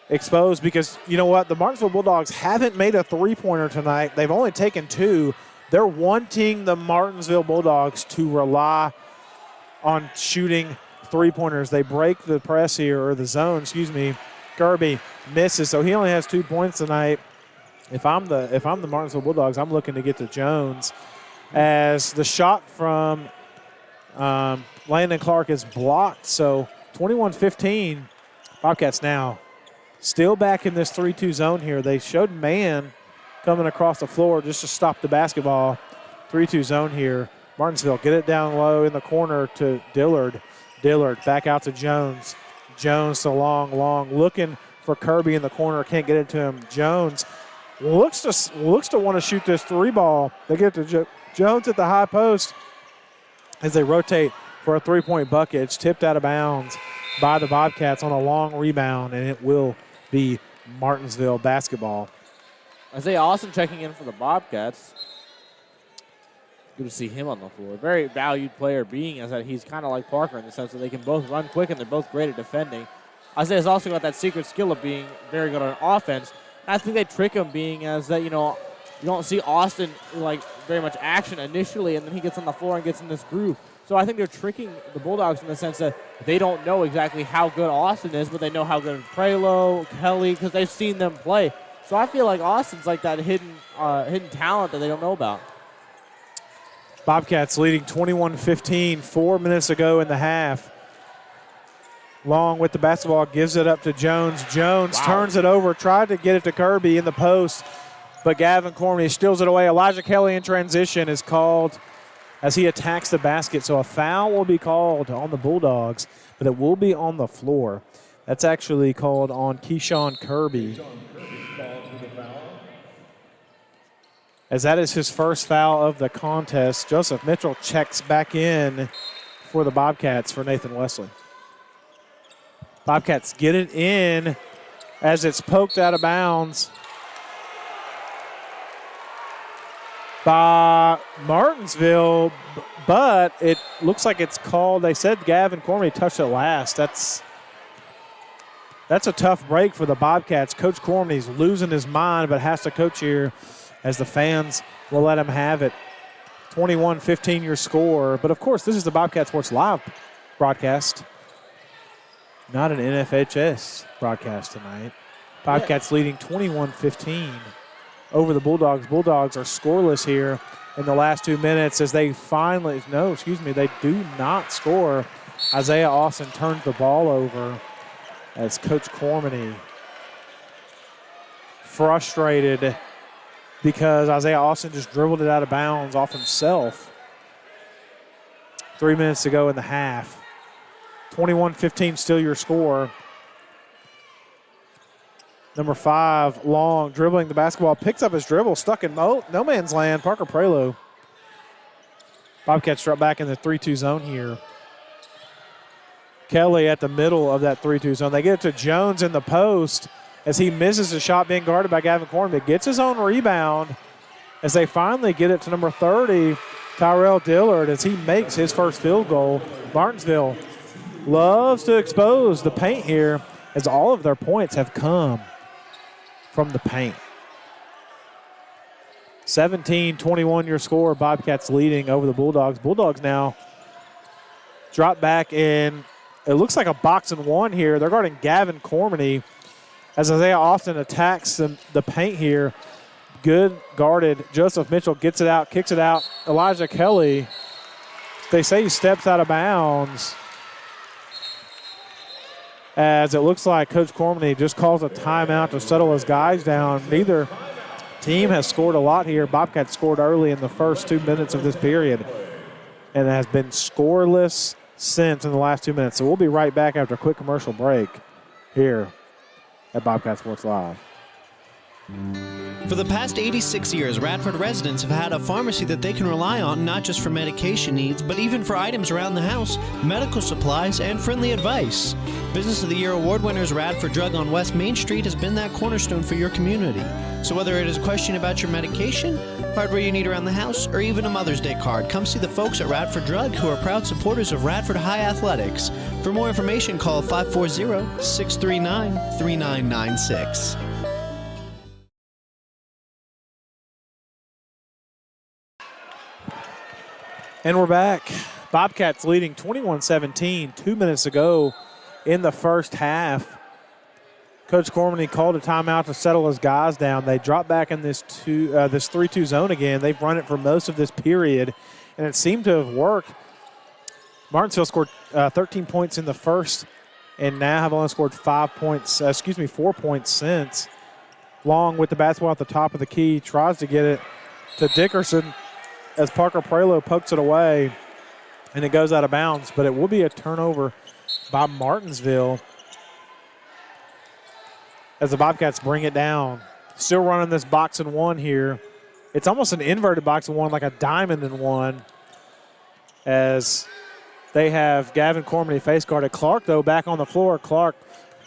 Speaker 8: expose because, you know what, the Martinsville Bulldogs haven't made a three-pointer tonight. They've only taken 2. They're wanting the Martinsville Bulldogs to rely on shooting three-pointers. They break the press here, or the zone, Kirby misses, so he only has 2 points tonight. If I'm the Martinsville Bulldogs, I'm looking to get to Jones, as the shot from Landon Clark is blocked. So 21-15, Bobcats now still back in this 3-2 zone here. They showed man coming across the floor just to stop the basketball. 3-2 zone here. Martinsville get it down low in the corner to Dillard. Dillard back out to Jones. Jones to long, looking for Kirby in the corner. Can't get it to him. Jones looks to want to shoot this 3-ball. They get to Jones at the high post as they rotate for a 3-point bucket. It's tipped out of bounds by the Bobcats on a long rebound, and it will be Martinsville basketball.
Speaker 9: Isaiah Austin checking in for the Bobcats. Good to see him on the floor. Very valued player, being as that he's kind of like Parker in the sense that they can both run quick and they're both great at defending. Isaiah's also got that secret skill of being very good on offense. And I think they trick him, being as that, you don't see Austin like very much action initially, and then he gets on the floor and gets in this groove. So I think they're tricking the Bulldogs in the sense that they don't know exactly how good Austin is, but they know how good Prelo, Kelly, because they've seen them play. So I feel like Austin's like that hidden talent that they don't know about.
Speaker 8: Bobcats leading 21-15, 4 minutes ago in the half. Long with the basketball, gives it up to Jones. Jones turns it over, tried to get it to Kirby in the post, but Gavin Cormany steals it away. Elijah Kelly in transition is called as he attacks the basket. So a foul will be called on the Bulldogs, but it will be on the floor. That's actually called on Keyshawn Kirby, as that is his first foul of the contest. Joseph Mitchell checks back in for the Bobcats for Nathan Wesley. Bobcats get it in as it's poked out of bounds by Martinsville, but it looks like it's called. They said Gavin Cormany touched it last. That's a tough break for the Bobcats. Coach Cormany's losing his mind, but has to coach here as the fans will let him have it. 21-15 your score. But, of course, this is the Bobcat Sports Live broadcast, not an NFHS broadcast tonight. Bobcats leading 21-15 over the Bulldogs. Bulldogs are scoreless here in the last 2 minutes as they they do not score. Isaiah Austin turns the ball over as Coach Cormany, frustrated because Isaiah Austin just dribbled it out of bounds off himself. 3 minutes to go in the half. 21-15 still your score. Number 5, Long, dribbling the basketball, picks up his dribble, stuck in no man's land. Parker Prelo. Bobcats drop back in the 3-2 zone here. Kelly at the middle of that 3-2 zone. They get it to Jones in the post, as he misses a shot being guarded by Gavin Corman. Gets his own rebound as they finally get it to number 30, Tyrell Dillard, as he makes his first field goal. Martinsville loves to expose the paint here, as all of their points have come from the paint. 17-21 your score. Bobcats leading over the Bulldogs. Bulldogs now drop back in. It looks like a box and one here. They're guarding Gavin Cormany as Isaiah Austin attacks the paint here. Good guarded. Joseph Mitchell gets it out, kicks it out. Elijah Kelly, they say he steps out of bounds, as it looks like Coach Cormany just calls a timeout to settle his guys down. Neither team has scored a lot here. Bobcats scored early in the first 2 minutes of this period and has been scoreless since in the last 2 minutes. So we'll be right back after a quick commercial break here at Bobcat Sports Live.
Speaker 4: For the past 86 years, Radford residents have had a pharmacy that they can rely on not just for medication needs, but even for items around the house, medical supplies, and friendly advice. Business of the Year award winners Radford Drug on West Main Street has been that cornerstone for your community. So whether it is a question about your medication, hardware you need around the house, or even a Mother's Day card, come see the folks at Radford Drug, who are proud supporters of Radford High Athletics. For more information, call 540-639-3996.
Speaker 8: And we're back. Bobcats leading 21-17, 2 minutes ago in the first half. Coach Cormany called a timeout to settle his guys down. They drop back in this 3-2 zone again. They've run it for most of this period, and it seemed to have worked. Martinsville scored 13 points in the first, and now have only scored 4 points since. Long with the basketball at the top of the key, tries to get it to Dickerson, as Parker Prelo pokes it away, and it goes out of bounds. But it will be a turnover by Martinsville as the Bobcats bring it down. Still running this box and one here. It's almost an inverted box and one, like a diamond and one, as they have Gavin Cormany face guarded. Clark, though, back on the floor. Clark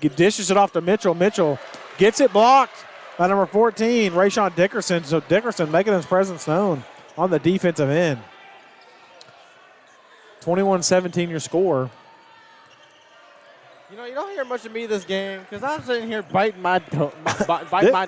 Speaker 8: dishes it off to Mitchell. Mitchell gets it blocked by number 14, Rayshawn Dickerson. So Dickerson making his presence known on the defensive end. 21-17 your score.
Speaker 9: You know, you don't hear much of me this game because I'm sitting here biting my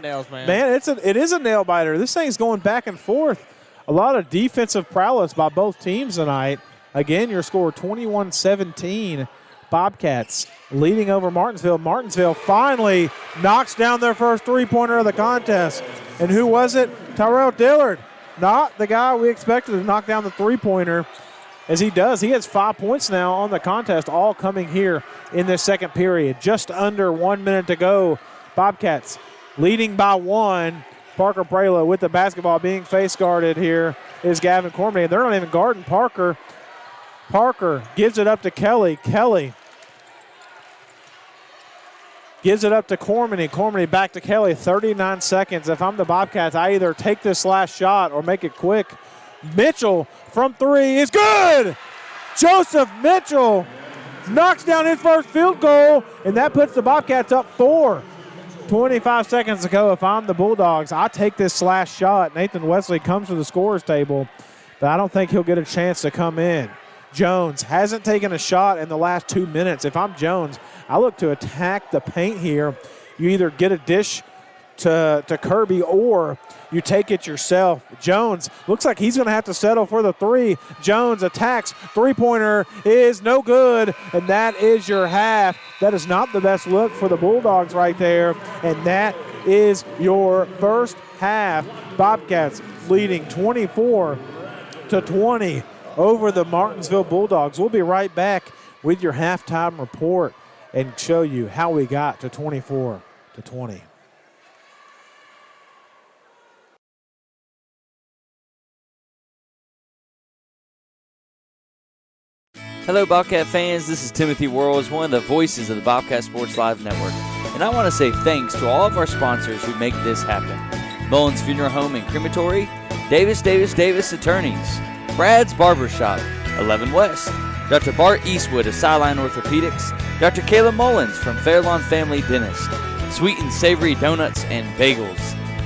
Speaker 9: nails, man.
Speaker 8: Man, it is a nail biter. This thing's going back and forth. A lot of defensive prowess by both teams tonight. Again, your score 21-17. Bobcats leading over Martinsville. Martinsville finally knocks down their first three-pointer of the contest. And who was it? Tyrell Dillard. Not the guy we expected to knock down the three-pointer, as he does. He has 5 points now on the contest, all coming here in this second period. Just under 1 minute to go. Bobcats leading by one. Parker Prelo with the basketball, being face guarded here is Gavin Cormany. They're not even guarding Parker. Parker gives it up to Kelly. Kelly gives it up to Cormany. Cormany back to Kelly. 39 seconds. If I'm the Bobcats, I either take this last shot or make it quick. Mitchell from three is good. Joseph Mitchell knocks down his first field goal, and that puts the Bobcats up 4. 25 seconds to go. If I'm the Bulldogs, I take this last shot. Nathan Wesley comes to the scorer's table, but I don't think he'll get a chance to come in. Jones hasn't taken a shot in the last 2 minutes. If I'm Jones, I look to attack the paint here. You either get a dish to Kirby or you take it yourself. Jones looks like he's going to have to settle for the three. Jones attacks. Three-pointer is no good, and that is your half. That is not the best look for the Bulldogs right there, and that is your first half. Bobcats leading 24-20 over the Martinsville Bulldogs. We'll be right back with your halftime report and show you how we got to 24-20.
Speaker 1: Hello, Bobcat fans. This is Timothy Worrells, one of the voices of the Bobcat Sports Live Network. And I want to say thanks to all of our sponsors who make this happen. Mullins Funeral Home and Crematory, Davis Attorneys, Brad's Barbershop, 11 West, Dr. Bart Eastwood of Sideline Orthopedics, Dr. Kayla Mullins from Fairlawn Family Dentist, sweet and savory donuts and bagels,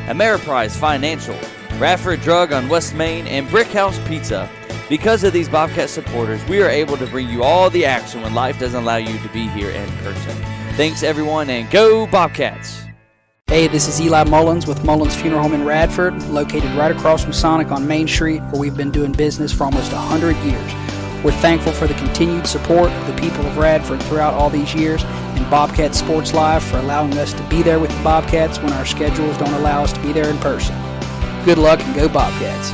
Speaker 1: Ameriprise Financial, Radford Drug on West Main, and Brick House Pizza. Because of these Bobcat supporters, we are able to bring you all the action when life doesn't allow you to be here in person. Thanks, everyone, and go Bobcats!
Speaker 2: Hey, this is Eli Mullins with Mullins Funeral Home in Radford, located right across from Sonic on Main Street, where we've been doing business for almost 100 years. We're thankful for the continued support of the people of Radford throughout all these years, and Bobcat Sports Live for allowing us to be there with the Bobcats when our schedules don't allow us to be there in person. Good luck and go Bobcats.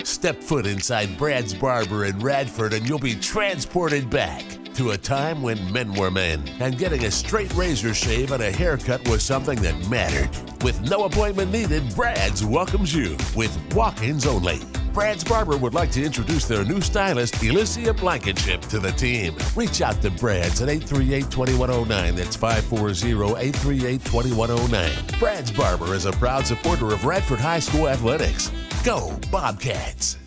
Speaker 3: Step foot inside Brad's Barber in Radford and you'll be transported back to a time when men were men and getting a straight razor shave and a haircut was something that mattered. With no appointment needed, Brad's welcomes you with walk-ins only. Brad's Barber would like to introduce their new stylist, Elysia Blankenship, to the team. Reach out to Brad's at 838-2109. That's 540-838-2109. Brad's Barber is a proud supporter of Radford High School athletics. Go Bobcats!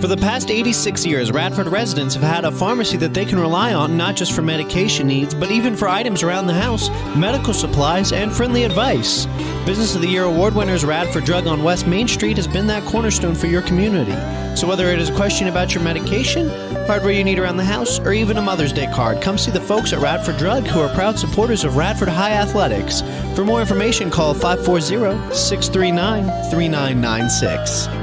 Speaker 4: For the past 86 years, Radford residents have had a pharmacy that they can rely on not just for medication needs, but even for items around the house, medical supplies, and friendly advice. Business of the Year award winners Radford Drug on West Main Street has been that cornerstone for your community. So whether it is a question about your medication, hardware you need around the house, or even a Mother's Day card, come see the folks at Radford Drug who are proud supporters of Radford High Athletics. For more information, call 540-639-3996.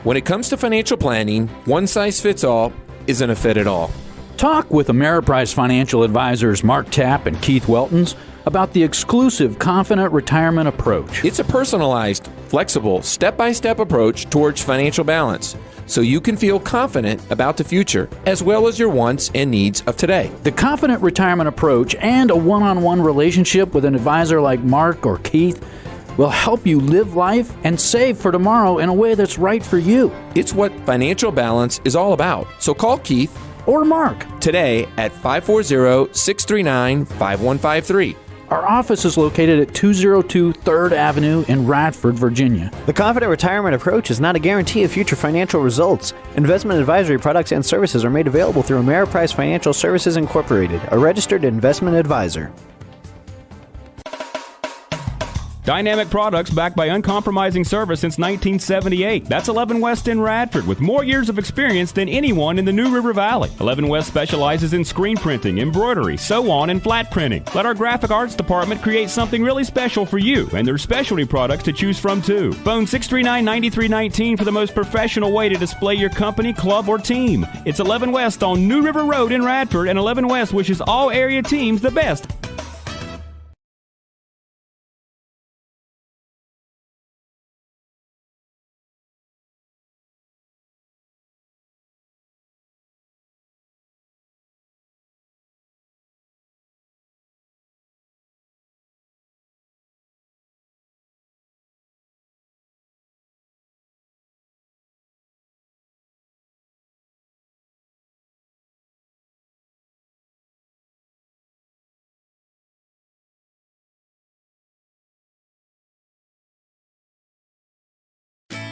Speaker 5: When it comes to financial planning, one size fits all isn't a fit at all.
Speaker 6: Talk with Ameriprise Financial Advisors Mark Tapp and Keith Weltons about the exclusive Confident Retirement Approach.
Speaker 5: It's a personalized, flexible, step-by-step approach towards financial balance, so you can feel confident about the future, as well as your wants and needs of today.
Speaker 6: The Confident Retirement Approach and a one-on-one relationship with an advisor like Mark or Keith will help you live life and save for tomorrow in a way that's right for you.
Speaker 5: It's what financial balance is all about. So call Keith
Speaker 6: or Mark
Speaker 5: today at 540-639-5153.
Speaker 6: Our office is located at 202 3rd Avenue in Radford, Virginia.
Speaker 10: The Confident Retirement Approach is not a guarantee of future financial results. Investment advisory products and services are made available through Ameriprise Financial Services Incorporated, a registered investment advisor.
Speaker 7: Dynamic products backed by uncompromising service since 1978. That's 11 West in Radford, with more years of experience than anyone in the New River Valley. 11 West specializes in screen printing, embroidery, sew-on, and flat printing. Let our graphic arts department create something really special for you, and there's specialty products to choose from too. Phone 639-9319 for the most professional way to display your company, club, or team. It's 11 West on New River Road in Radford, and 11 West wishes all area teams the best.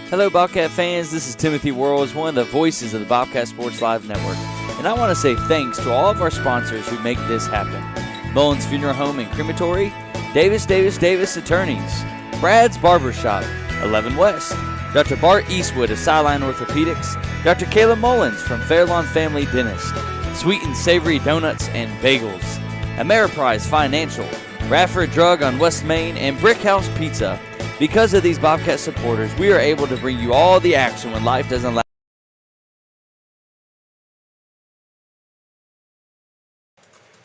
Speaker 1: Hello, Bobcat fans. This is Timothy Worrells, one of the voices of the Bobcat Sports Live Network. And I want to say thanks to all of our sponsors who make this happen. Mullins Funeral Home and Crematory, Davis Attorneys, Brad's Barbershop, 11 West, Dr. Bart Eastwood of Sideline Orthopedics, Dr. Kayla Mullins from Fairlawn Family Dentist, sweet and savory donuts and bagels, Ameriprise Financial, Radford Drug on West Main, and Brick House Pizza. Because of these Bobcat supporters, we are able to bring you all the action when life doesn't allow.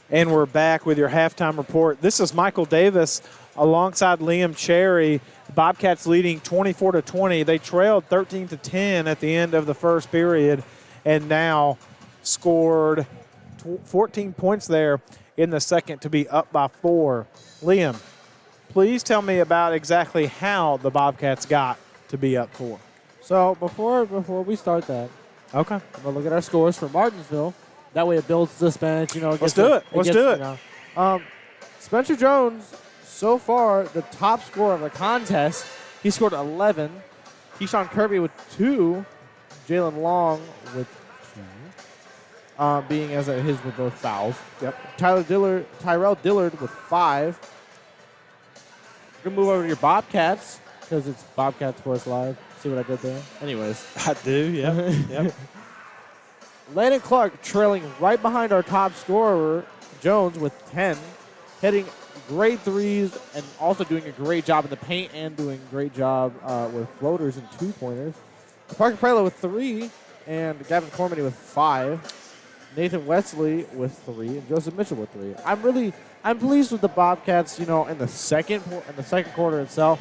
Speaker 8: And we're back with your halftime report. This is Michael Davis alongside Liam Cherry. Bobcats leading 24-20. They trailed 13-10 at the end of the first period and now scored 14 points there in the second to be up by 4. Liam, please tell me about exactly how the Bobcats got to be up 4.
Speaker 9: So before we start that,
Speaker 8: okay,
Speaker 9: I'm going to look at our scores for Martinsville. That way it builds suspense,
Speaker 8: Let's do it.
Speaker 9: Spencer Jones, so far, the top scorer of the contest. He scored 11. Keyshawn Kirby with 2. Jalen Long with 2. being as his were both fouls.
Speaker 8: Yep.
Speaker 9: Tyrell Dillard with 5. We're going to move over to your Bobcats because it's Bobcat Sports Live. See what I did there? Anyways.
Speaker 8: I do, yeah. Yep.
Speaker 9: Landon Clark trailing right behind our top scorer, Jones, with 10, hitting great threes and also doing a great job in the paint and doing a great job with floaters and 2-pointers. Parker Prelo with 3 and Gavin Cormany with 5. Nathan Wesley with 3 and Joseph Mitchell with 3. I'm pleased with the Bobcats, in the second quarter itself.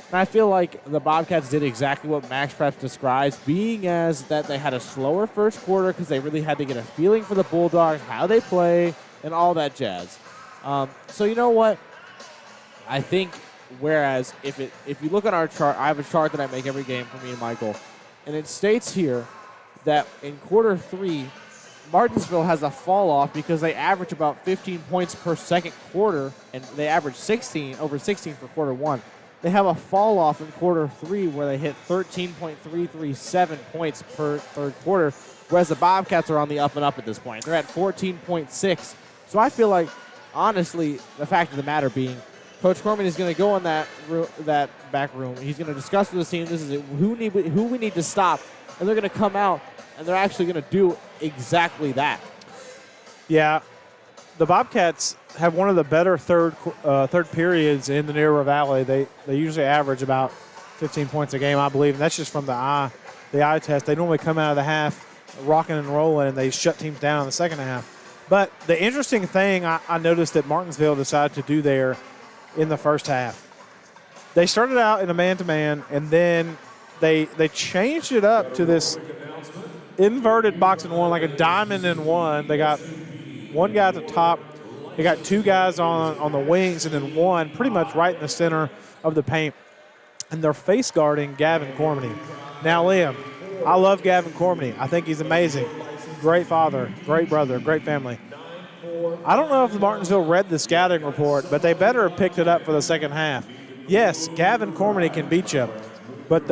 Speaker 9: And I feel like the Bobcats did exactly what Max Preps describes, being as that they had a slower first quarter because they really had to get a feeling for the Bulldogs, how they play, and all that jazz. So you know what? I think whereas if you look at our chart, I have a chart that I make every game for me and Michael, and it states here that in quarter 3, Martinsville has a fall off because they average about 15 points per second quarter, and they average over 16 for quarter 1. They have a fall off in quarter 3 where they hit 13.337 points per third quarter, whereas the Bobcats are on the up and up at this point. They're at 14.6. So I feel like, honestly, the fact of the matter being, Coach Corman is going to go in that back room. He's going to discuss with his team, this is who we need to stop, and they're going to come out and they're actually going to do exactly that.
Speaker 8: Yeah, the Bobcats have one of the better third periods in the New River Valley. They usually average about 15 points a game, I believe, and that's just from the eye test. They normally come out of the half rocking and rolling, and they shut teams down in the second half. But the interesting thing I noticed that Martinsville decided to do there in the first half, they started out in a man-to-man, and then they changed it up to this inverted box and one, like a diamond in one. They got one guy at the top. They got 2 guys on the wings and then one pretty much right in the center of the paint. And they're face guarding Gavin Cormany. Now, Liam, I love Gavin Cormany. I think he's amazing. Great father, great brother, great family. I don't know if Martinsville read the scouting report, but they better have picked it up for the second half. Yes, Gavin Cormany can beat you, but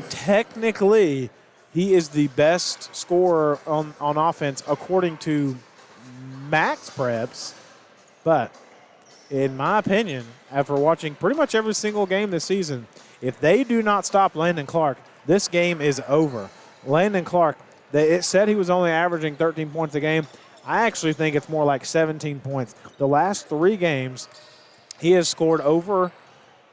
Speaker 8: technically he is the best scorer on offense according to Max Preps. But in my opinion, after watching pretty much every single game this season, if they do not stop Landon Clark, this game is over. Landon Clark, it said he was only averaging 13 points a game. I actually think it's more like 17 points. The last 3 games, he has scored over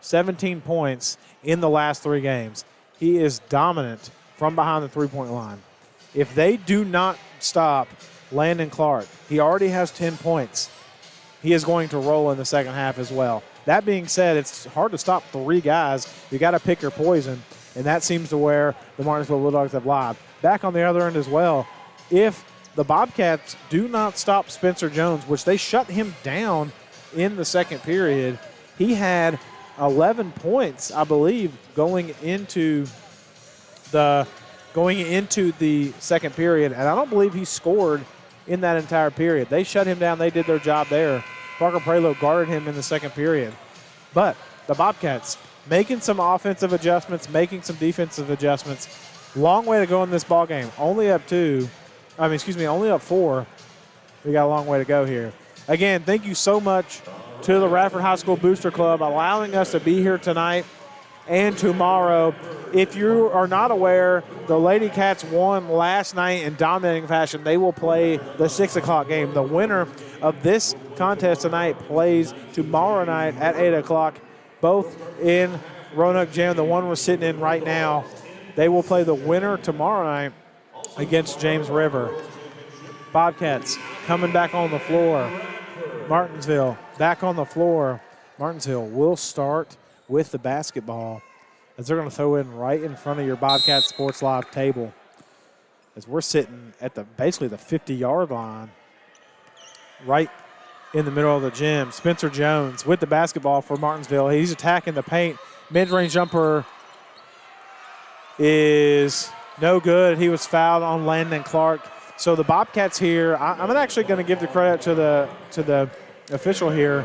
Speaker 8: 17 points in the last 3 games. He is dominant from behind the three-point line. If they do not stop Landon Clark, he already has 10 points. He is going to roll in the second half as well. That being said, it's hard to stop 3 guys. You got to pick your poison, and that seems to where the Martinsville Bulldogs have lied. Back on the other end as well, if the Bobcats do not stop Spencer Jones, which they shut him down in the second period, he had 11 points, I believe, going into the second period, and I don't believe he scored in that entire period. They shut him down. They did their job there. Parker Prelo guarded him in the second period. But the Bobcats making some offensive adjustments, making some defensive adjustments. Long way to go in this ball game. Only up 4. We got a long way to go here. Again, thank you so much to the Radford High School Booster Club allowing us to be here tonight and tomorrow. If you are not aware, the Lady Cats won last night in dominating fashion. They will play the 6 o'clock game. The winner of this contest tonight plays tomorrow night at 8 o'clock, both in Roanoke Gym. The one we're sitting in right now. They will play the winner tomorrow night against James River. Bobcats coming back on the floor. Martinsville back on the floor. Martinsville will start with the basketball as they're going to throw in right in front of your Bobcat Sports Live table as we're sitting at basically the 50-yard line right in the middle of the gym. Spencer Jones with the basketball for Martinsville. He's attacking the paint. Mid-range jumper is no good. He was fouled on Landon Clark. So the Bobcats here, I'm actually going to give the credit to the official here.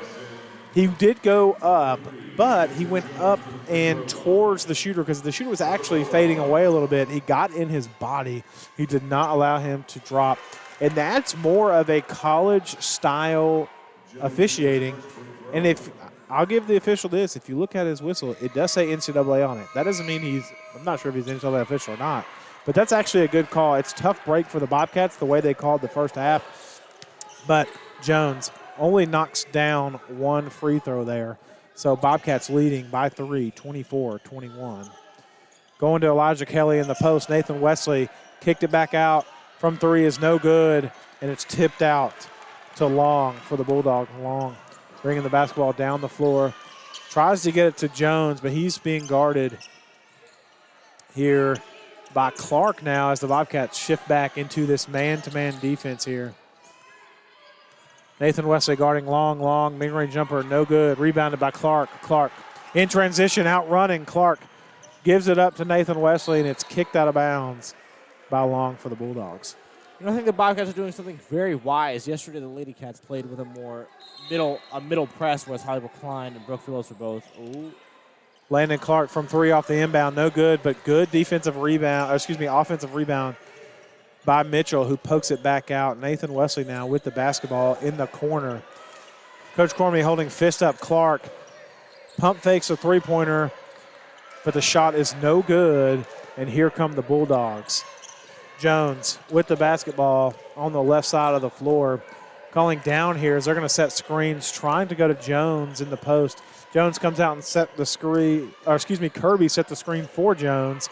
Speaker 8: He did go up, but he went up and towards the shooter because the shooter was actually fading away a little bit. He got in his body. He did not allow him to drop. And that's more of a college-style officiating. And if I'll give the official this, if you look at his whistle, it does say NCAA on it. That doesn't mean I'm not sure if he's an NCAA official or not, but that's actually a good call. It's a tough break for the Bobcats, the way they called the first half. But Jones only knocks down one free throw there. So Bobcats leading by 3, 24-21. Going to Elijah Kelly in the post. Nathan Wesley kicked it back out from 3 is no good, and it's tipped out to Long for the Bulldogs. Long bringing the basketball down the floor. Tries to get it to Jones, but he's being guarded here by Clark now as the Bobcats shift back into this man-to-man defense here. Nathan Wesley guarding Long, mid-range jumper, no good. Rebounded by Clark. Clark in transition, outrunning. Clark gives it up to Nathan Wesley, and it's kicked out of bounds by Long for the Bulldogs.
Speaker 9: I think the Bobcats are doing something very wise. Yesterday, the Lady Cats played with a more middle press, whereas Hollywood Klein and Brooke Phillips were both. Ooh.
Speaker 8: Landon Clark from 3 off the inbound, no good, but good offensive rebound by Mitchell, who pokes it back out. Nathan Wesley now with the basketball in the corner. Coach Cormier holding fist up. Clark pump fakes a three-pointer, but the shot is no good, and here come the Bulldogs. Jones with the basketball on the left side of the floor. Calling down here as they're going to set screens, trying to go to Jones in the post. Jones comes out and set the screen, Kirby set the screen for Jones.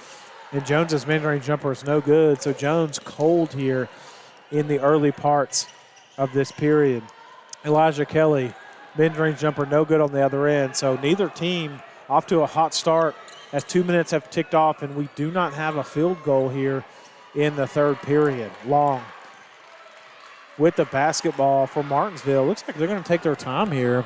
Speaker 8: And Jones's mid-range jumper is no good. So Jones cold here in the early parts of this period. Elijah Kelly, mid-range jumper, no good on the other end. So neither team off to a hot start as 2 minutes have ticked off, and we do not have a field goal here in the third period. Long with the basketball for Martinsville. Looks like they're going to take their time here.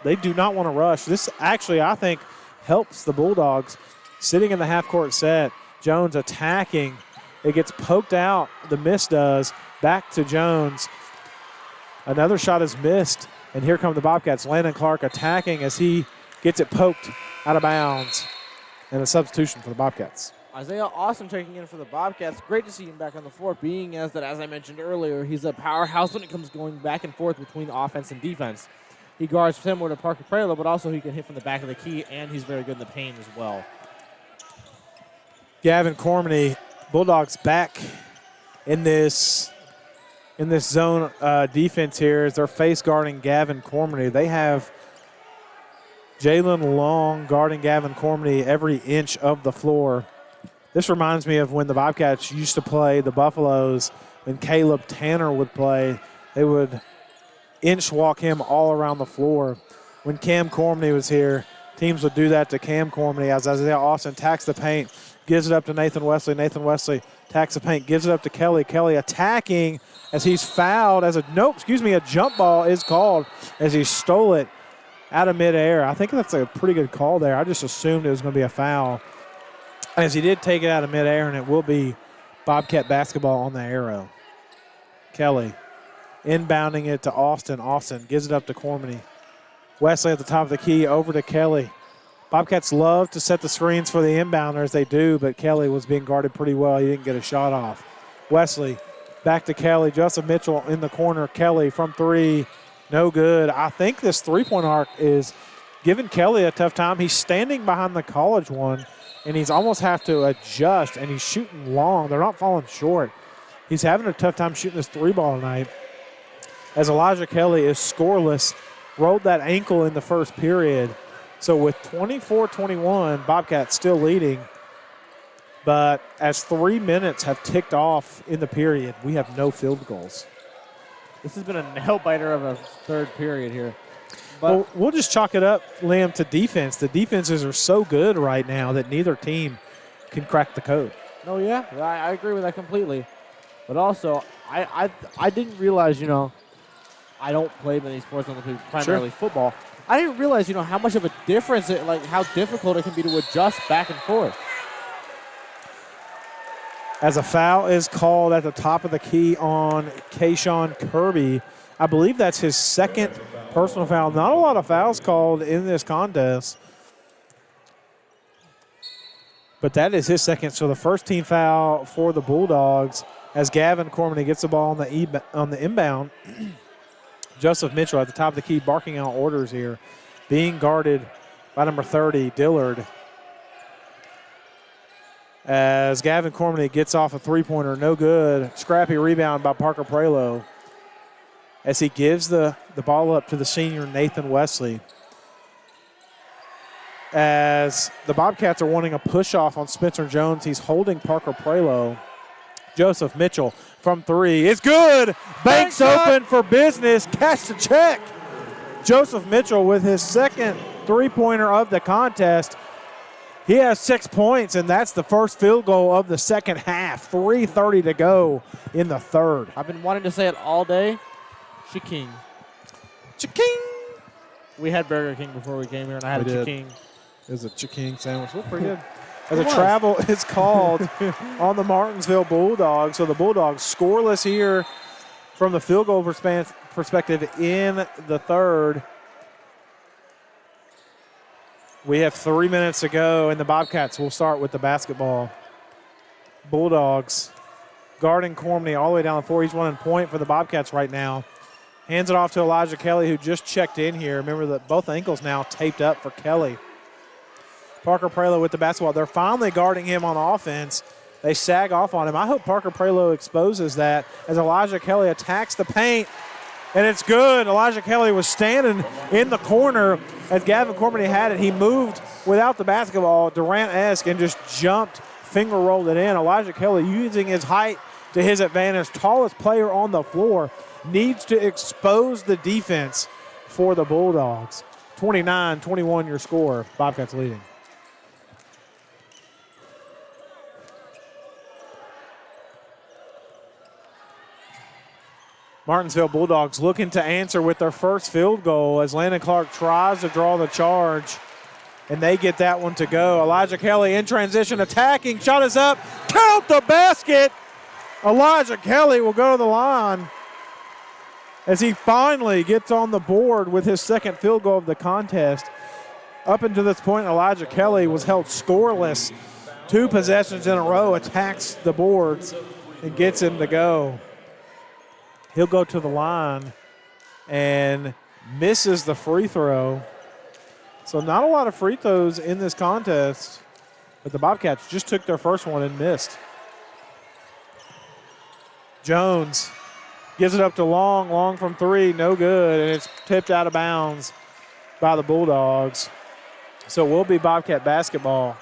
Speaker 8: They do not want to rush. This actually, I think, helps the Bulldogs. Sitting in the half-court set, Jones attacking. It gets poked out. The miss does. Back to Jones. Another shot is missed, and here come the Bobcats. Landon Clark attacking as he gets it poked out of bounds. And a substitution for the Bobcats.
Speaker 9: Isaiah Austin checking in for the Bobcats. Great to see him back on the floor, being as I mentioned earlier, he's a powerhouse when it comes going back and forth between offense and defense. He guards similar to Parker Prela, but also he can hit from the back of the key, and he's very good in the paint as well.
Speaker 8: Gavin Cormany, Bulldogs back in this zone defense here as they're face guarding Gavin Cormany. They have Jalen Long guarding Gavin Cormany every inch of the floor. This reminds me of when the Bobcats used to play the Buffaloes and Caleb Tanner would play. They would inch walk him all around the floor. When Cam Cormany was here, teams would do that to Cam Cormany as Isaiah Austin attacks the paint, gives it up to Nathan Wesley. Nathan Wesley attacks the paint, gives it up to Kelly. Kelly attacking as he's fouled as a jump ball is called as he stole it out of midair. I think that's a pretty good call there. I just assumed it was going to be a foul as he did take it out of midair, and it will be Bobcat basketball on the arrow. Kelly inbounding it to Austin. Austin gives it up to Cormany. Wesley at the top of the key over to Kelly. Bobcats love to set the screens for the inbounders. They do, but Kelly was being guarded pretty well. He didn't get a shot off. Wesley back to Kelly. Joseph Mitchell in the corner. Kelly from 3. No good. I think this three-point arc is giving Kelly a tough time. He's standing behind the college one, and he's almost have to adjust, and he's shooting long. They're not falling short. He's having a tough time shooting this three ball tonight as Elijah Kelly is scoreless, rolled that ankle in the first period. So with 24-21, Bobcats still leading. But as 3 minutes have ticked off in the period, we have no field goals.
Speaker 9: This has been a nail-biter of a third period here. But
Speaker 8: well, we'll just chalk it up, Liam, to defense. The defenses are so good right now that neither team can crack the code.
Speaker 9: Oh, yeah, I agree with that completely. But also, I didn't realize, I don't play many sports on the field, primarily football. I didn't realize, how much of a difference, how difficult it can be to adjust back and forth.
Speaker 8: As a foul is called at the top of the key on Kayshawn Kirby. I believe that's his second personal foul. Not a lot of fouls called in this contest. But that is his second. So the first team foul for the Bulldogs as Gavin Cormany gets the ball on the inbound. Joseph Mitchell at the top of the key barking out orders here, being guarded by number 30, Dillard. As Gavin Cormany gets off a three-pointer, no good. Scrappy rebound by Parker Prelo as he gives the ball up to the senior Nathan Wesley. As the Bobcats are wanting a push-off on Spencer Jones, he's holding Parker Prelo. Joseph Mitchell from three is good. Banks open for business. Cash the check. Joseph Mitchell with his second three-pointer of the contest. He has 6 points, and that's the first field goal of the second half. 3:30 to go in the third.
Speaker 9: I've been wanting to say it all day. Chiking.
Speaker 8: Chiking.
Speaker 9: We had Burger King before we came here, and I had a chiking.
Speaker 8: It was a chiking sandwich. Looked pretty good. As a travel is called on the Martinsville Bulldogs. So the Bulldogs scoreless here from the field goal perspective in the third. We have 3 minutes to go, and the Bobcats will start with the basketball. Bulldogs guarding Cormany all the way down the floor. He's running point for the Bobcats right now. Hands it off to Elijah Kelly, who just checked in here. Remember that both ankles now taped up for Kelly. Parker Prelo with the basketball. They're finally guarding him on offense. They sag off on him. I hope Parker Prelo exposes that as Elijah Kelly attacks the paint. And it's good. Elijah Kelly was standing in the corner as Gavin Cormany had it. He moved without the basketball, Durant-esque, and just jumped, finger rolled it in. Elijah Kelly using his height to his advantage. Tallest player on the floor. Needs to expose the defense for the Bulldogs. 29-21 your score. Bobcats leading. Martinsville Bulldogs looking to answer with their first field goal as Landon Clark tries to draw the charge, and they get that one to go. Elijah Kelly in transition, attacking, shot is up, count the basket. Elijah Kelly will go to the line as he finally gets on the board with his second field goal of the contest. Up until this point, Elijah Kelly was held scoreless 2 possessions in a row, attacks the boards and gets him to go. He'll go to the line and misses the free throw. So not a lot of free throws in this contest, but the Bobcats just took their first one and missed. Jones gives it up to Long from three, no good, and it's tipped out of bounds by the Bulldogs. So it will be Bobcat basketball.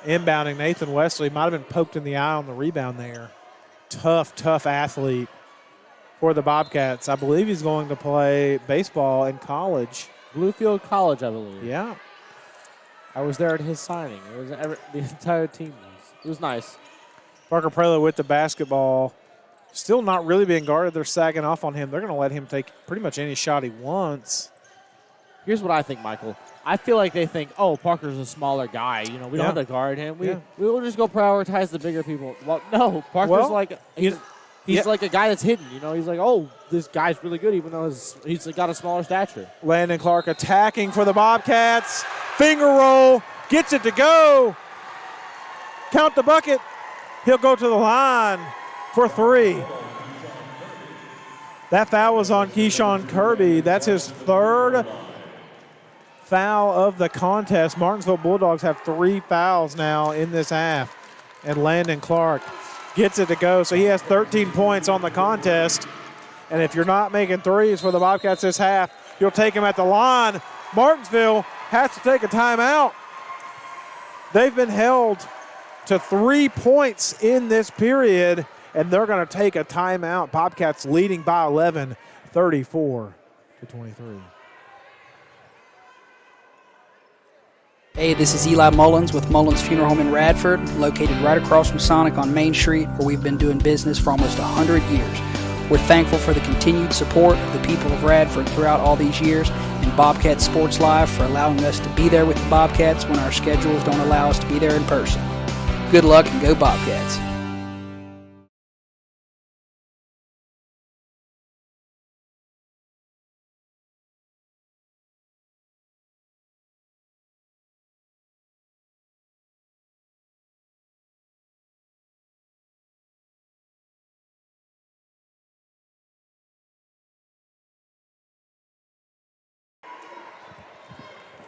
Speaker 8: Inbounding Nathan Wesley, might have been poked in the eye on the rebound there. Tough athlete for the Bobcats. I believe he's going to play baseball in college.
Speaker 9: Bluefield College, I believe.
Speaker 8: Yeah.
Speaker 9: I was there at his signing. It was the entire team. It was nice.
Speaker 8: Parker Prelo with the basketball. Still not really being guarded. They're sagging off on him. They're going to let him take pretty much any shot he wants.
Speaker 9: Here's what I think, Michael. I feel like they think, oh, Parker's a smaller guy. You know, we don't have to guard him. We will just go prioritize the bigger people. Well, no. Parker's He's like a guy that's hidden, you know. He's like, oh, this guy's really good, even though he's got a smaller stature.
Speaker 8: Landon Clark attacking for the Bobcats. Finger roll, gets it to go. Count the bucket. He'll go to the line for 3. That foul was on Keyshawn Kirby. That's his 3rd foul of the contest. Martinsville Bulldogs have 3 fouls now in this half. And Landon Clark gets it to go. So he has 13 points on the contest. And if you're not making threes for the Bobcats this half, you'll take him at the line. Martinsville has to take a timeout. They've been held to 3 points in this period, and they're going to take a timeout. Bobcats leading by 11, 34-23.
Speaker 2: Hey, this is Eli Mullins with Mullins Funeral Home in Radford, located right across from Sonic on Main Street, where we've been doing business for almost 100 years. We're thankful for the continued support of the people of Radford throughout all these years, and Bobcat Sports Live for allowing us to be there with the Bobcats when our schedules don't allow us to be there in person. Good luck and go Bobcats.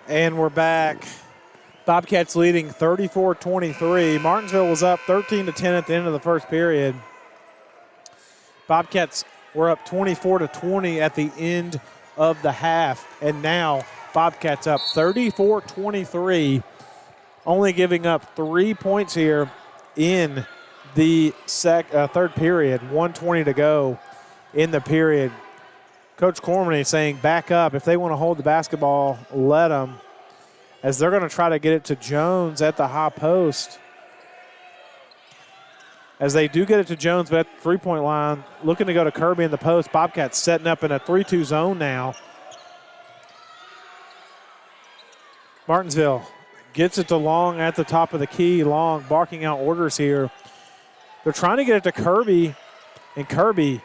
Speaker 8: And we're back. Bobcats leading 34-23. Martinsville was up 13-10 at the end of the first period. Bobcats were up 24-20 at the end of the half. And now Bobcats up 34-23, only giving up 3 points here in the third period. 1:20 to go in the period. Coach Cormany saying back up. If they want to hold the basketball, let them, as they're going to try to get it to Jones at the high post. As they do get it to Jones, but at the three-point line, looking to go to Kirby in the post. Bobcats setting up in a 3-2 zone now. Martinsville gets it to Long at the top of the key. Long barking out orders here. They're trying to get it to Kirby, and Kirby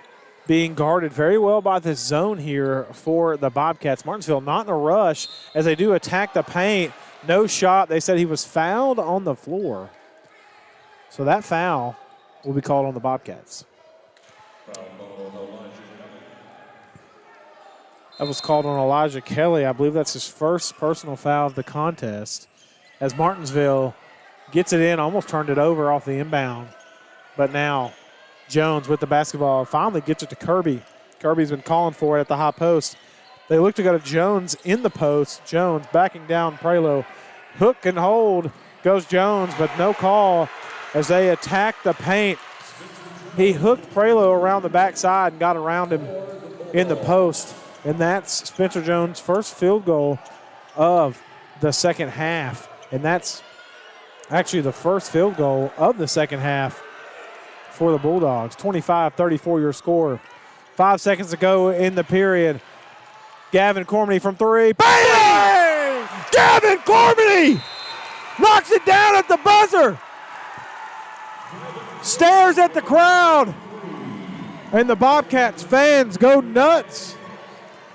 Speaker 8: being guarded very well by this zone here for the Bobcats. Martinsville not in a rush as they do attack the paint. No shot. They said he was fouled on the floor. So that foul will be called on the Bobcats. That was called on Elijah Kelly. I believe that's his first personal foul of the contest, as Martinsville gets it in, almost turned it over off the inbound. But now Jones with the basketball finally gets it to Kirby. Kirby's been calling for it at the high post. They look to go to Jones in the post. Jones backing down Prelo. Hook and hold goes Jones, but no call as they attack the paint. He hooked Prelo around the backside and got around him in the post. And that's Spencer Jones' first field goal of the second half. And that's actually the first field goal of the second half for the Bulldogs. 25-34 your score. 5 seconds to go in the period. Gavin Cormany from three. Bang! Gavin Cormany knocks it down at the buzzer. Stares at the crowd. And the Bobcats fans go nuts.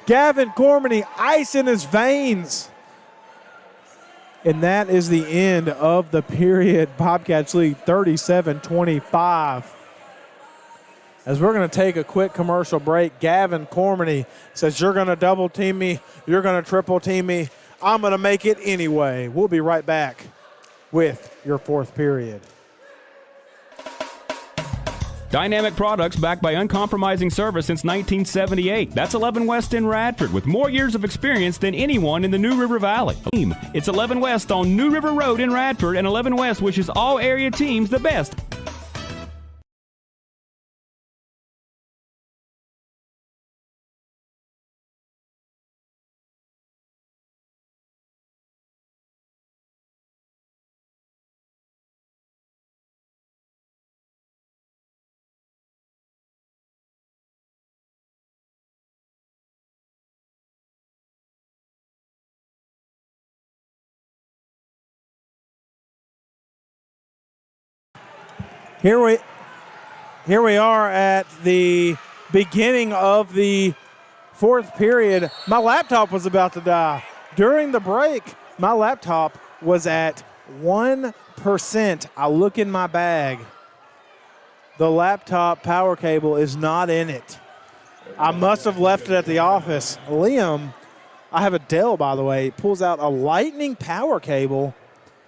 Speaker 8: Gavin Cormany, ice in his veins. And that is the end of the period. Bobcats lead 37-25. As we're going to take a quick commercial break, Gavin Cormany says, you're going to double team me, you're going to triple team me, I'm going to make it anyway. We'll be right back with your fourth period.
Speaker 7: Dynamic products backed by uncompromising service since 1978. That's 11 West in Radford, with more years of experience than anyone in the New River Valley. It's 11 West on New River Road in Radford, and 11 West wishes all area teams the best.
Speaker 8: Here we are at the beginning of the fourth period. My laptop was about to die. During the break, my laptop was at 1%. I look in my bag. The laptop power cable is not in it. I must have left it at the office. Liam, I have a Dell, by the way, pulls out a lightning power cable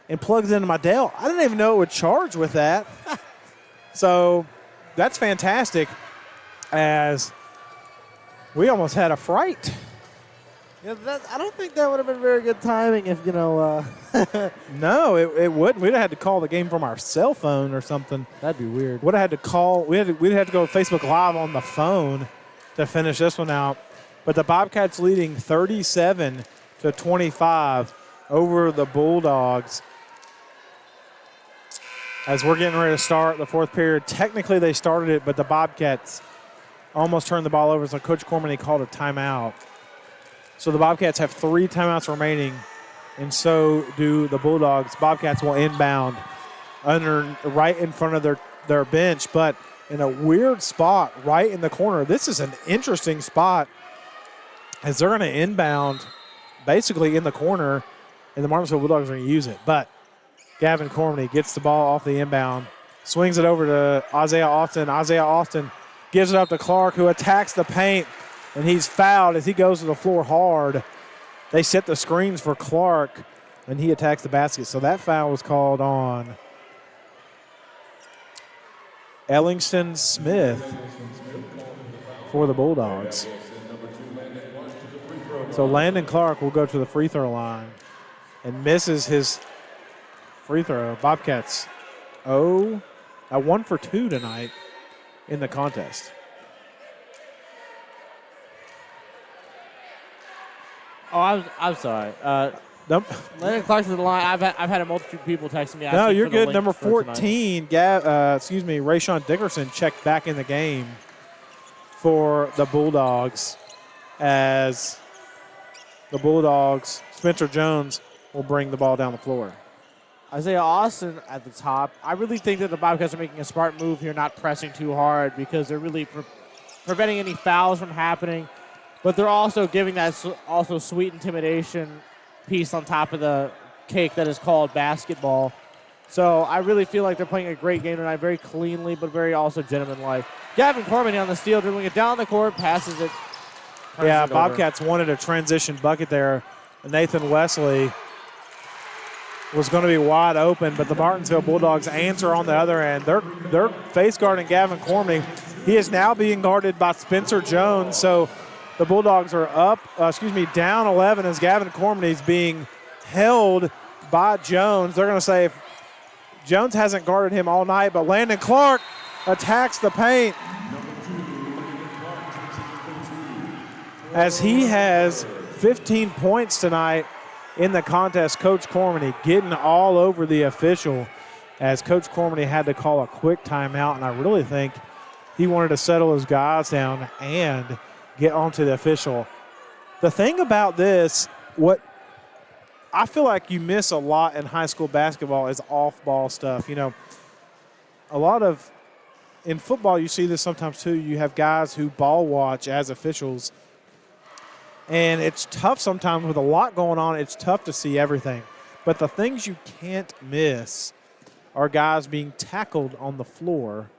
Speaker 8: and plugs it into my Dell. I didn't even know it would charge with that. So that's fantastic, as we almost had a fright.
Speaker 9: Yeah, I don't think that would have been very good timing if,
Speaker 8: No, it wouldn't. We'd have had to call the game from our cell phone or something.
Speaker 9: That'd be weird.
Speaker 8: We'd have had to call. We'd have to go Facebook Live on the phone to finish this one out. But the Bobcats leading 37-25 over the Bulldogs. As we're getting ready to start the fourth period. Technically, they started it, but the Bobcats almost turned the ball over, so Coach Cormany called a timeout. So the Bobcats have 3 timeouts remaining, and so do the Bulldogs. Bobcats will inbound right in front of their bench, but in a weird spot right in the corner. This is an interesting spot, as they're going to inbound basically in the corner, and the Martinsville Bulldogs are going to use it. But Gavin Cormany gets the ball off the inbound, swings it over to Isaiah Austin. Isaiah Austin gives it up to Clark, who attacks the paint, and he's fouled as he goes to the floor hard. they set the screens for Clark, and he attacks the basket. So that foul was called on Ellingston Smith for the Bulldogs. So Landon Clark will go to the free throw line and misses his free throw. Bobcats 1 for 2 tonight in the contest.
Speaker 9: Oh, I'm sorry. Landon Clark to the line. I've had a multitude of people texting me.
Speaker 8: No, you're
Speaker 9: for the
Speaker 8: good.
Speaker 9: link
Speaker 8: Number
Speaker 9: for tonight.
Speaker 8: 14, Rayshawn Dickerson checked back in the game for the Bulldogs as the Bulldogs, Spencer Jones, will bring the ball down the floor.
Speaker 9: Isaiah Austin at the top. I really think that the Bobcats are making a smart move here, not pressing too hard because they're really preventing any fouls from happening. But they're also giving that also sweet intimidation piece on top of the cake that is called basketball. So I really feel like they're playing a great game tonight, very cleanly, but very also gentlemanlike. Gavin Corman on the steal, dribbling it down the court, passes it.
Speaker 8: Yeah,
Speaker 9: it
Speaker 8: Bobcats wanted a transition bucket there. Nathan Wesley was going to be wide open, but the Martinsville Bulldogs answer on the other end. They're face guarding Gavin Corman. He is now being guarded by Spencer Jones, so the Bulldogs are down 11 as Gavin Corman is being held by Jones. They're going to say if Jones hasn't guarded him all night, but Landon Clark attacks the paint as he has 15 points tonight in the contest. Coach Cormany getting all over the official as Coach Cormany had to call a quick timeout, and I really think he wanted to settle his guys down and get onto the official. The thing about this, what I feel like you miss a lot in high school basketball is off-ball stuff. You know, in football you see this sometimes too. You have guys who ball watch as officials, and it's tough sometimes with a lot going on. It's tough to see everything. But the things you can't miss are guys being tackled on the floor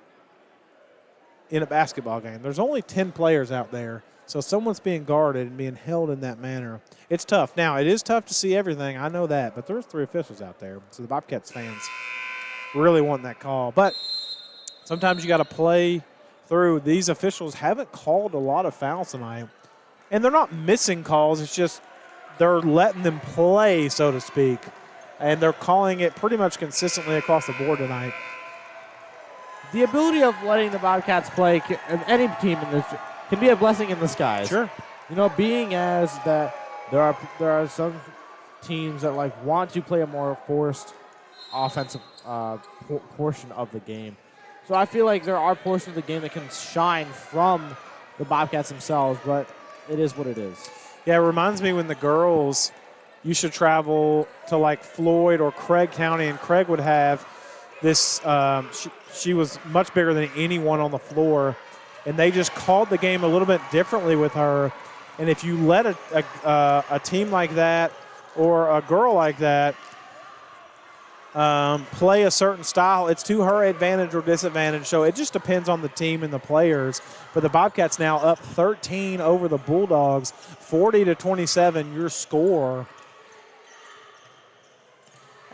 Speaker 8: in a basketball game. There's only 10 players out there, so someone's being guarded and being held in that manner. It's tough. Now, it is tough to see everything. I know that, but there's 3 officials out there, so the Bobcats fans really want that call. But sometimes you got to play through. These officials haven't called a lot of fouls tonight, and they're not missing calls. It's just they're letting them play, so to speak, and they're calling it pretty much consistently across the board tonight.
Speaker 9: The ability of letting the Bobcats play, and any team in this, can be a blessing in disguise.
Speaker 8: Sure.
Speaker 9: You know, being as that there are some teams that want to play a more forced offensive portion of the game. So I feel like there are portions of the game that can shine from the Bobcats themselves, but it is what it is.
Speaker 8: Yeah, it reminds me when the girls used to travel to Floyd or Craig County, and Craig would have this she was much bigger than anyone on the floor, and they just called the game a little bit differently with her. And if you let a team like that or a girl like that play a certain style, it's to her advantage or disadvantage. So it just depends on the team and the players. But the Bobcats now up 13 over the Bulldogs, 40-27 your score,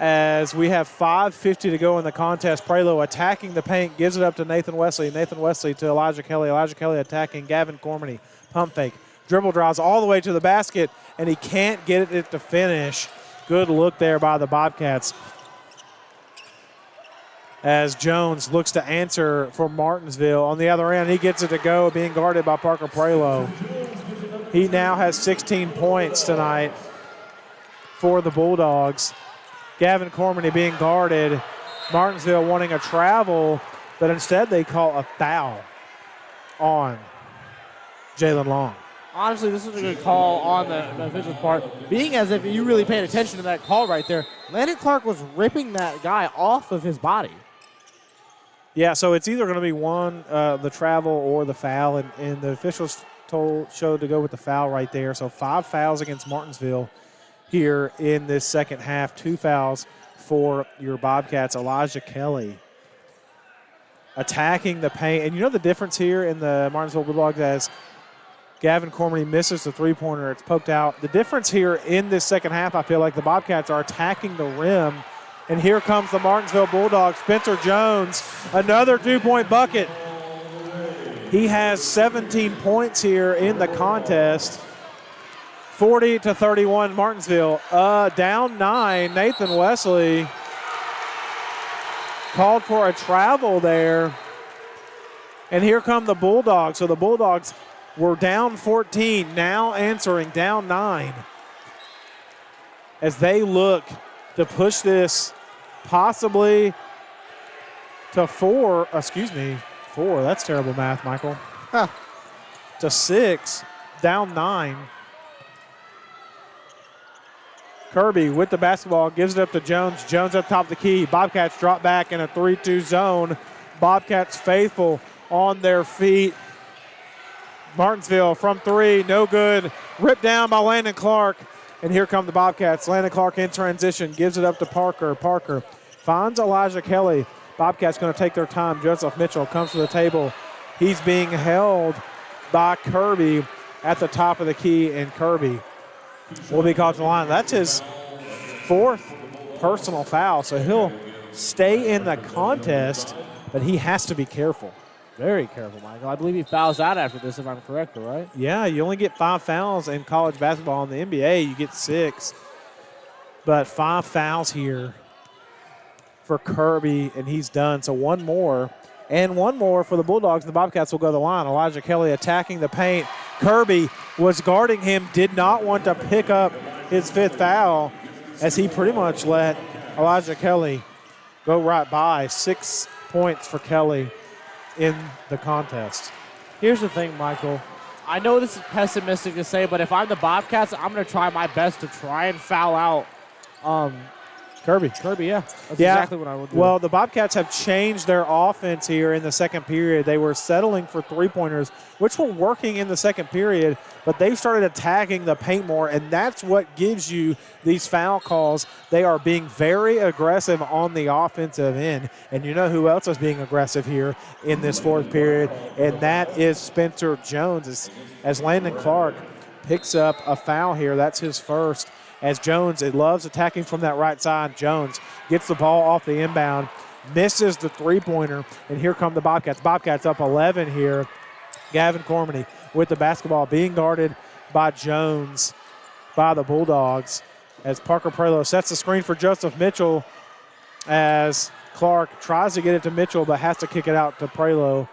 Speaker 8: as we have 5:50 to go in the contest. Prelo attacking the paint, gives it up to Nathan Wesley. Nathan Wesley to Elijah Kelly. Elijah Kelly attacking Gavin Cormany. Pump fake. Dribble drives all the way to the basket, and he can't get it to finish. Good look there by the Bobcats, as Jones looks to answer for Martinsville. On the other end, he gets it to go, being guarded by Parker Prelo. He now has 16 points tonight for the Bulldogs. Gavin Cormany being guarded. Martinsville wanting a travel, but instead they call a foul on Jalen Long.
Speaker 9: Honestly, this was a good call on the official's part. Being as if you really paid attention to that call right there, Landon Clark was ripping that guy off of his body.
Speaker 8: Yeah, so it's either going to be the travel or the foul, and the officials showed to go with the foul right there. So 5 fouls against Martinsville here in this second half. 2 fouls for your Bobcats. Elijah Kelly attacking the paint. And you know the difference here in the Martinsville Bulldogs, as Gavin Cormany misses the three-pointer. It's poked out. The difference here in this second half, I feel like the Bobcats are attacking the rim. And here comes the Martinsville Bulldogs. Spencer Jones, another two-point bucket. He has 17 points here in the contest. 40-31 Martinsville. Down 9, Nathan Wesley called for a travel there. And here come the Bulldogs. So the Bulldogs were down 14, now answering down 9. As they look to push this possibly to 4, that's terrible math, Michael. To 6, down 9. Kirby with the basketball, gives it up to Jones. Jones up top of the key. Bobcats drop back in a 3-2 zone. Bobcats faithful on their feet. Martinsville from 3, no good. Ripped down by Landon Clark. And here come the Bobcats. Landon Clark in transition, gives it up to Parker. Parker finds Elijah Kelly. Bobcats going to take their time. Joseph Mitchell comes to the table. He's being held by Kirby at the top of the key, and Kirby will be called to the line. That's his 4th personal foul, so he'll stay in the contest, but he has to be careful.
Speaker 9: Very careful, Michael. I believe he fouls out after this, if I'm correct, right?
Speaker 8: Yeah, you only get 5 fouls in college basketball. In the NBA, you get 6. But 5 fouls here for Kirby, and he's done. So one more, and one more for the Bulldogs, and the Bobcats will go to the line. Elijah Kelly attacking the paint. Kirby was guarding him, did not want to pick up his 5th foul, as he pretty much let Elijah Kelly go right by. 6 points for Kelly in the contest.
Speaker 9: Here's the thing, Michael. I know this is pessimistic to say, but if I'm the Bobcats, I'm going to try my best to try and foul out
Speaker 8: Kirby.
Speaker 9: Kirby, yeah. That's exactly what I would do.
Speaker 8: Well, the Bobcats have changed their offense here in the second period. They were settling for three-pointers, which were working in the second period, but they've started attacking the paint more, and that's what gives you these foul calls. They are being very aggressive on the offensive end, and you know who else is being aggressive here in this 4th period, and that is Spencer Jones. As Landon Clark picks up a foul here, that's his first. As Jones, it loves attacking from that right side. Jones gets the ball off the inbound, misses the three-pointer, and here come the Bobcats. Bobcats up 11 here. Gavin Cormany with the basketball, being guarded by Jones by the Bulldogs, as Parker Prelo sets the screen for Joseph Mitchell, as Clark tries to get it to Mitchell but has to kick it out to Prelo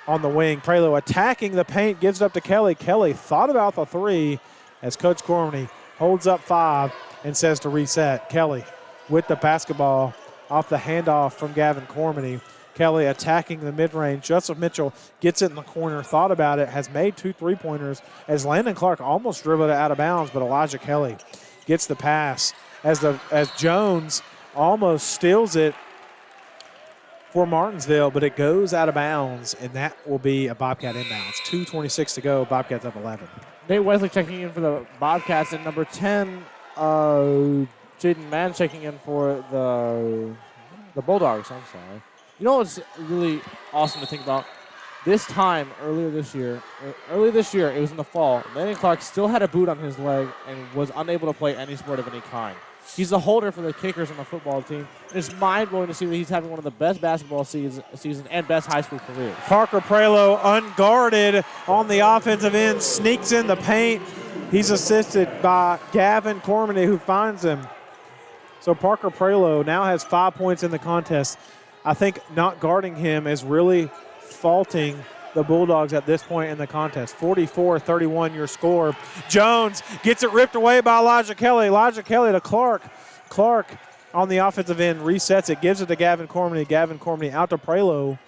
Speaker 8: on the wing. Prelo attacking the paint, gives it up to Kelly. Kelly thought about the 3 as Coach Cormany holds up 5 and says to reset. Kelly with the basketball off the handoff from Gavin Cormany. Kelly attacking the mid-range. Joseph Mitchell gets it in the corner, thought about it, has made 2 3-pointers as Landon Clark almost dribbled it out of bounds, but Elijah Kelly gets the pass as Jones almost steals it for Martinsville, but it goes out of bounds, and that will be a Bobcat inbounds. 2:26 to go, Bobcats up 11.
Speaker 9: Nate Wesley checking in for the Bobcats, and number 10, Jaden Mann checking in for the Bulldogs. I'm sorry. You know what's really awesome to think about? This time, earlier this year, it was in the fall, Landon Clark still had a boot on his leg and was unable to play any sport of any kind. He's the holder for the kickers on the football team. And it's mind-blowing to see that he's having one of the best basketball season and best high school careers.
Speaker 8: Parker Prelo unguarded on the offensive end, sneaks in the paint. He's assisted by Gavin Cormany, who finds him. So Parker Prelo now has 5 points in the contest. I think not guarding him is really faulting the Bulldogs at this point in the contest. 44-31 your score. Jones gets it ripped away by Elijah Kelly. Elijah Kelly to Clark. Clark on the offensive end resets it, gives it to Gavin Cormany. Gavin Cormany out to Prelo.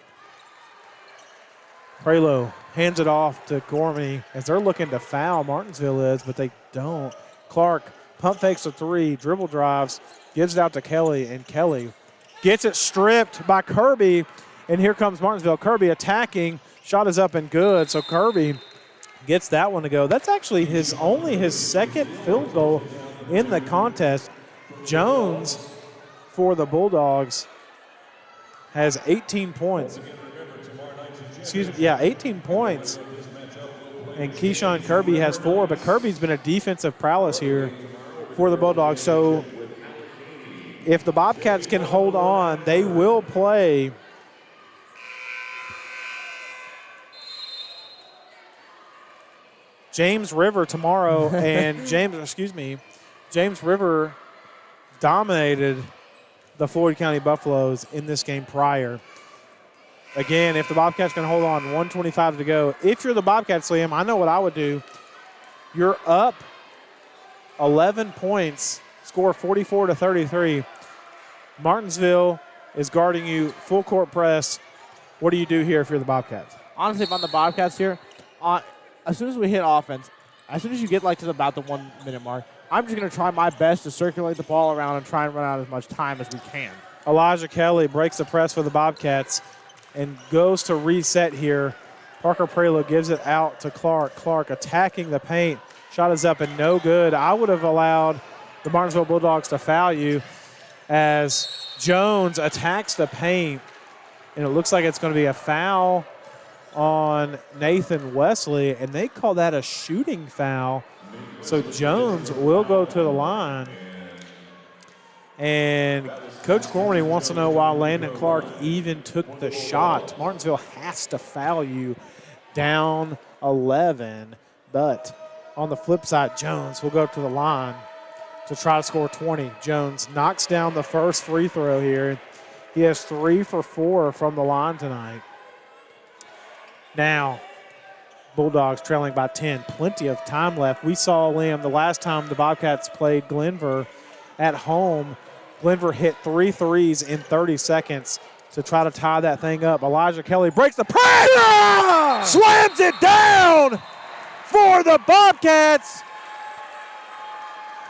Speaker 8: Prelo hands it off to Cormany as they're looking to foul. Martinsville is, but they don't. Clark pump fakes a 3, dribble drives, gives it out to Kelly, and Kelly gets it stripped by Kirby. And here comes Martinsville. Kirby attacking. Shot is up and good, so Kirby gets that one to go. That's actually only his second field goal in the contest. Jones for the Bulldogs has 18 points. 18 points and Keyshawn Kirby has 4, but Kirby's been a defensive prowess here for the Bulldogs. So if the Bobcats can hold on, they will play James River tomorrow. And James River dominated the Floyd County Buffaloes in this game prior. Again, if the Bobcats can hold on, 1:25 to go. If you're the Bobcats, Liam, I know what I would do. You're up 11 points, score 44-33. Martinsville is guarding you, full court press. What do you do here if you're the Bobcats?
Speaker 9: Honestly, if I'm the Bobcats here, as soon as we hit offense, as soon as you get to about the 1 minute mark, I'm just going to try my best to circulate the ball around and try and run out as much time as we can.
Speaker 8: Elijah Kelly breaks the press for the Bobcats and goes to reset here. Parker Prelo gives it out to Clark. Clark attacking the paint. Shot is up and no good. I would have allowed the Martinsville Bulldogs to foul you as Jones attacks the paint, and it looks like it's going to be a foul on Nathan Wesley, and they call that a shooting foul. So Jones will go to the line. And Coach Gormley wants to know why Landon Clark even took the shot. Martinsville has to foul you down 11. But on the flip side, Jones will go to the line to try to score 20. Jones knocks down the first free throw here. He has 3 for 4 from the line tonight. Now, Bulldogs trailing by 10. Plenty of time left. We saw, Liam, the last time the Bobcats played Glenver at home, Glenver hit 3 threes in 30 seconds to try to tie that thing up. Elijah Kelly breaks the press, slams it down for the Bobcats.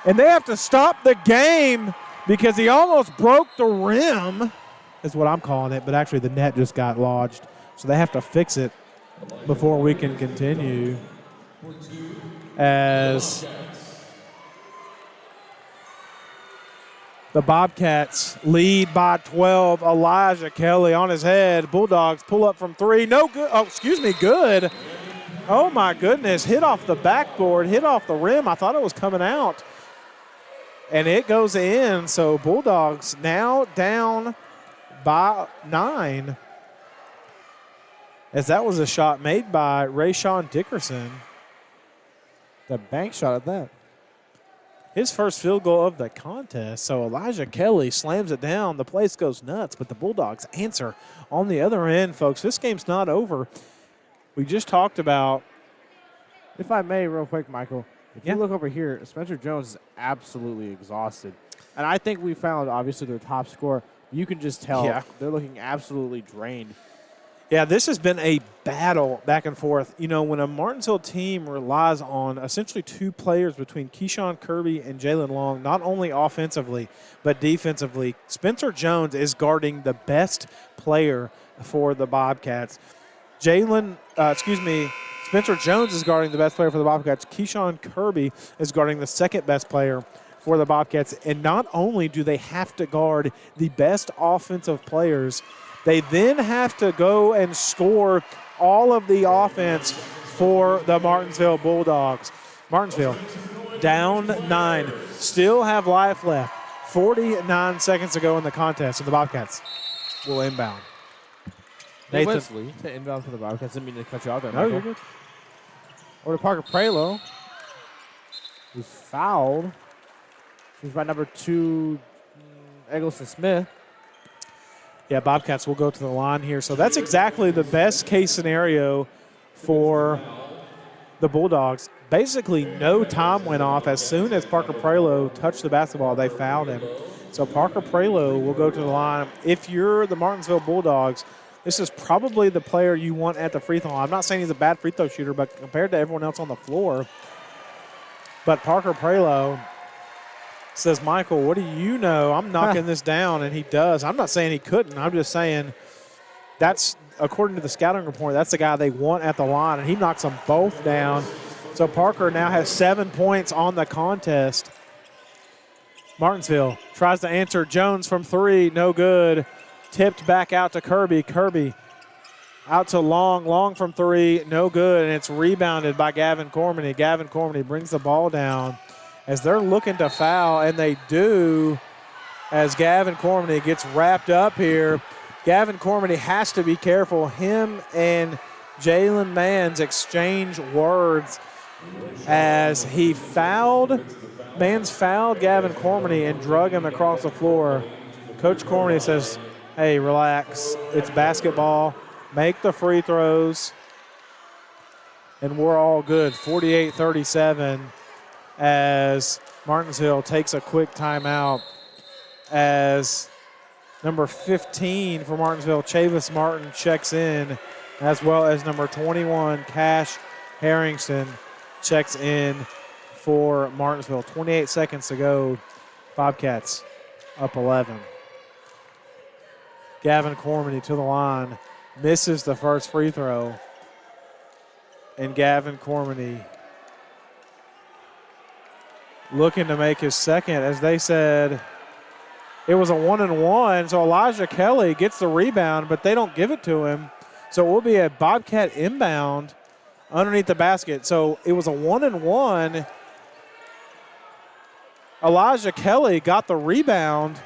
Speaker 8: And they have to stop the game because he almost broke the rim, is what I'm calling it, but actually the net just got lodged. So they have to fix it before we can continue, as the Bobcats lead by 12. Elijah Kelly on his head. Bulldogs pull up from 3. No good. Oh, excuse me, good. Oh, my goodness. Hit off the backboard, hit off the rim. I thought it was coming out. And it goes in. So Bulldogs now down by 9. As that was a shot made by Rayshawn Dickerson.
Speaker 9: The bank shot at that.
Speaker 8: His first field goal of the contest. So Elijah Kelly slams it down. The place goes nuts, but the Bulldogs answer on the other end, folks. This game's not over. We just talked about.
Speaker 9: If I may, real quick, Michael, if you look over here, Spencer Jones is absolutely exhausted. And I think we found, obviously, their top scorer. You can just tell they're looking absolutely drained.
Speaker 8: Yeah, this has been a battle back and forth. You know, when a Martinsville team relies on essentially 2 players between Keyshawn Kirby and Jalen Long, not only offensively but defensively, Spencer Jones is guarding the best player for the Bobcats. Spencer Jones is guarding the best player for the Bobcats. Keyshawn Kirby is guarding the second best player for the Bobcats. And not only do they have to guard the best offensive players, they then have to go and score all of the offense for the Martinsville Bulldogs. Martinsville down 9, still have life left. 49 seconds to go in the contest, and the Bobcats will inbound.
Speaker 9: Nathan Wesley to inbound for the Bobcats. Didn't mean to cut you out there,
Speaker 8: No,
Speaker 9: Michael.
Speaker 8: you're good.
Speaker 9: Over to Parker Prelo, who's fouled. He's by number 2, Eggleston Smith.
Speaker 8: Yeah, Bobcats will go to the line here. So that's exactly the best case scenario for the Bulldogs. Basically, no time went off. As soon as Parker Prelo touched the basketball, they fouled him. So Parker Prelo will go to the line. If you're the Martinsville Bulldogs, this is probably the player you want at the free throw line. I'm not saying he's a bad free throw shooter, but compared to everyone else on the floor. But Parker Prelo says, Michael, what do you know? I'm knocking this down, and he does. I'm not saying he couldn't. I'm just saying that's, according to the scouting report, that's the guy they want at the line, and he knocks them both down. So Parker now has 7 points on the contest. Martinsville tries to answer. Jones from 3, no good. Tipped back out to Kirby. Kirby Out to Long from three, no good, and it's rebounded by Gavin Cormany. Gavin Cormany brings the ball down as they're looking to foul, and they do as Gavin Cormany gets wrapped up here. Gavin Cormany has to be careful. Him and Jalen Manns exchange words as he Manns fouled Gavin Cormany and drug him across the floor. Coach Cormany says, hey, relax, it's basketball. Make the free throws, and we're all good. 48-37 as Martinsville takes a quick timeout as number 15 for Martinsville, Chavis Martin, checks in, as well as number 21, Cash Harrington, checks in for Martinsville. 28 seconds to go. Bobcats up 11. Gavin Cormany to the line. Misses the first free throw. And Gavin Cormany looking to make his second. As they said, it was a 1-and-1. So Elijah Kelly gets the rebound, but they don't give it to him. So it will be a Bobcat inbound underneath the basket. So it was a 1-and-1. Elijah Kelly got the rebound.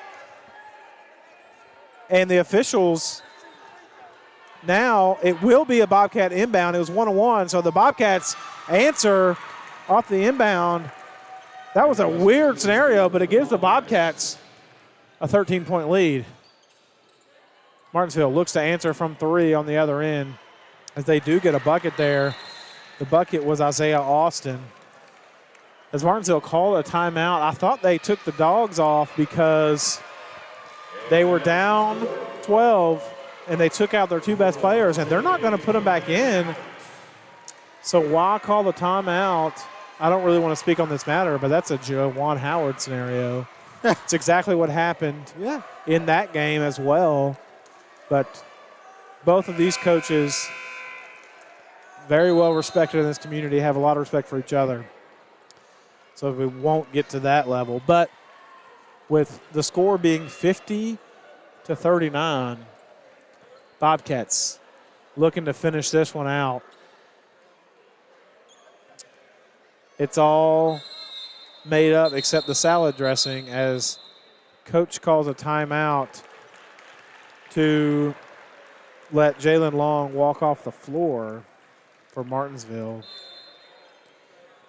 Speaker 8: And the officials... Now it will be a Bobcat inbound. It was 1-1, so the Bobcats answer off the inbound. That was a weird scenario, but it gives the Bobcats a 13-point lead. Martinsville looks to answer from three on the other end as they do get a bucket there. The bucket was Isaiah Austin. As Martinsville called a timeout, I thought they took the dogs off because they were down 12 and they took out their two best players, and they're not going to put them back in. So why call the timeout? I don't really want to speak on this matter, but that's a Juwan Howard scenario. It's exactly what happened in that game as well. But both of these coaches, very well respected in this community, have a lot of respect for each other. So we won't get to that level. But with the score being 50-39, Bobcats looking to finish this one out. It's all made up except the salad dressing as Coach calls a timeout to let Jalen Long walk off the floor for Martinsville.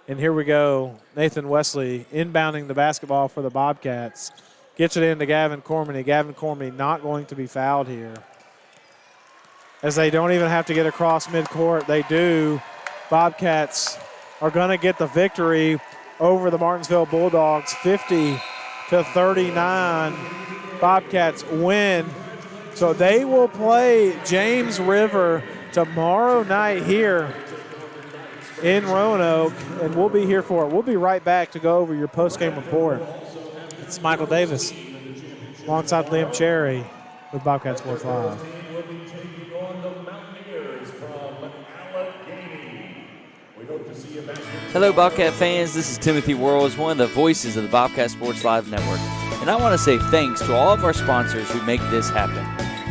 Speaker 8: And here we go. Nathan Wesley inbounding the basketball for the Bobcats. Gets it into Gavin Cormany. Gavin Cormany not going to be fouled here. As they don't even have to get across midcourt. They do. Bobcats are going to get the victory over the Martinsville Bulldogs, 50-39. Bobcats win. So they will play James River tomorrow night here in Roanoke, and we'll be here for it. We'll be right back to go over your post-game report. It's Michael Davis alongside Liam Cherry with Bobcat Sports Live.
Speaker 1: Hello, Bobcat fans. This is Timothy Worrells, one of the voices of the Bobcat Sports Live Network. And I want to say thanks to all of our sponsors who make this happen.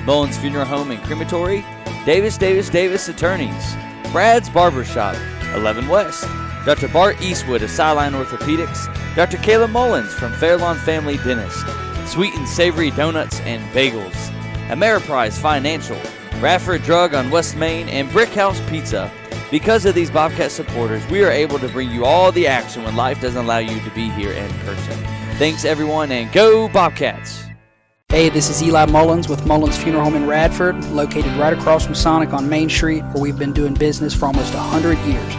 Speaker 1: Mullins Funeral Home and Crematory, Davis Attorneys, Brad's Barbershop, 11 West, Dr. Bart Eastwood of Sideline Orthopedics, Dr. Kayla Mullins from Fairlawn Family Dentist, Sweet and Savory Donuts and Bagels, Ameriprise Financial, Radford Drug on West Main, and Brickhouse Pizza. Because of these Bobcat supporters, we are able to bring you all the action when life doesn't allow you to be here in person. Thanks, everyone, and go Bobcats!
Speaker 2: Hey, this is Eli Mullins with Mullins Funeral Home in Radford, located right across from Sonic on Main Street, where we've been doing business for almost 100 years.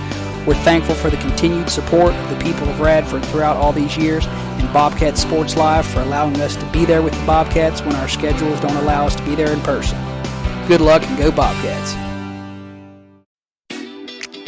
Speaker 2: We're thankful for the continued support of the people of Radford throughout all these years, and Bobcat Sports Live for allowing us to be there with the Bobcats when our schedules don't allow us to be there in person. Good luck and go Bobcats.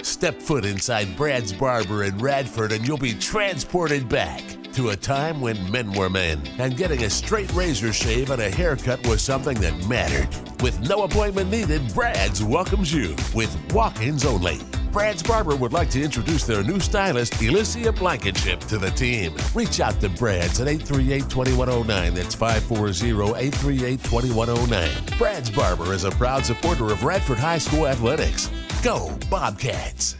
Speaker 3: Step foot inside Brad's Barber in Radford and you'll be transported back to a time when men were men and getting a straight razor shave and a haircut was something that mattered. With no appointment needed, Brad's welcomes you with walk-ins only. Brad's Barber would like to introduce their new stylist, Elysia Blankenship, to the team. Reach out to Brad's at 838-2109. That's 540-838-2109. Brad's Barber is a proud supporter of Radford High School athletics. Go Bobcats!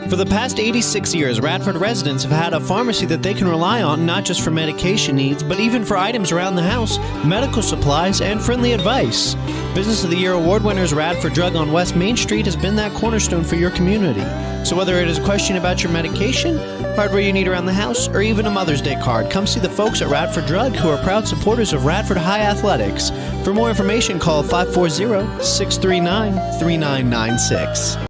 Speaker 4: For the past 86 years, Radford residents have had a pharmacy that they can rely on not just for medication needs, but even for items around the house, medical supplies, and friendly advice. Business of the Year award winners Radford Drug on West Main Street has been that cornerstone for your community. So whether it is a question about your medication, hardware you need around the house, or even a Mother's Day card, come see the folks at Radford Drug, who are proud supporters of Radford High Athletics. For more information, call 540-639-3996.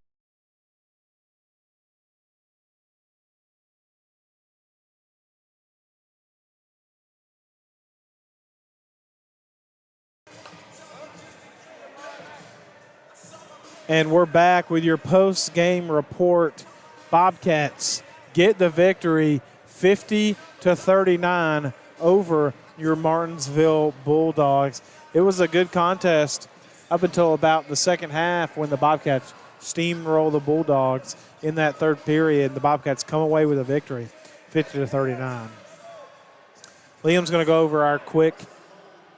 Speaker 8: And we're back with your post-game report. Bobcats get the victory 50-39 over your Martinsville Bulldogs. It was a good contest up until about the second half when the Bobcats steamroll the Bulldogs in that third period. The Bobcats come away with a victory, 50-39. Liam's going to go over our quick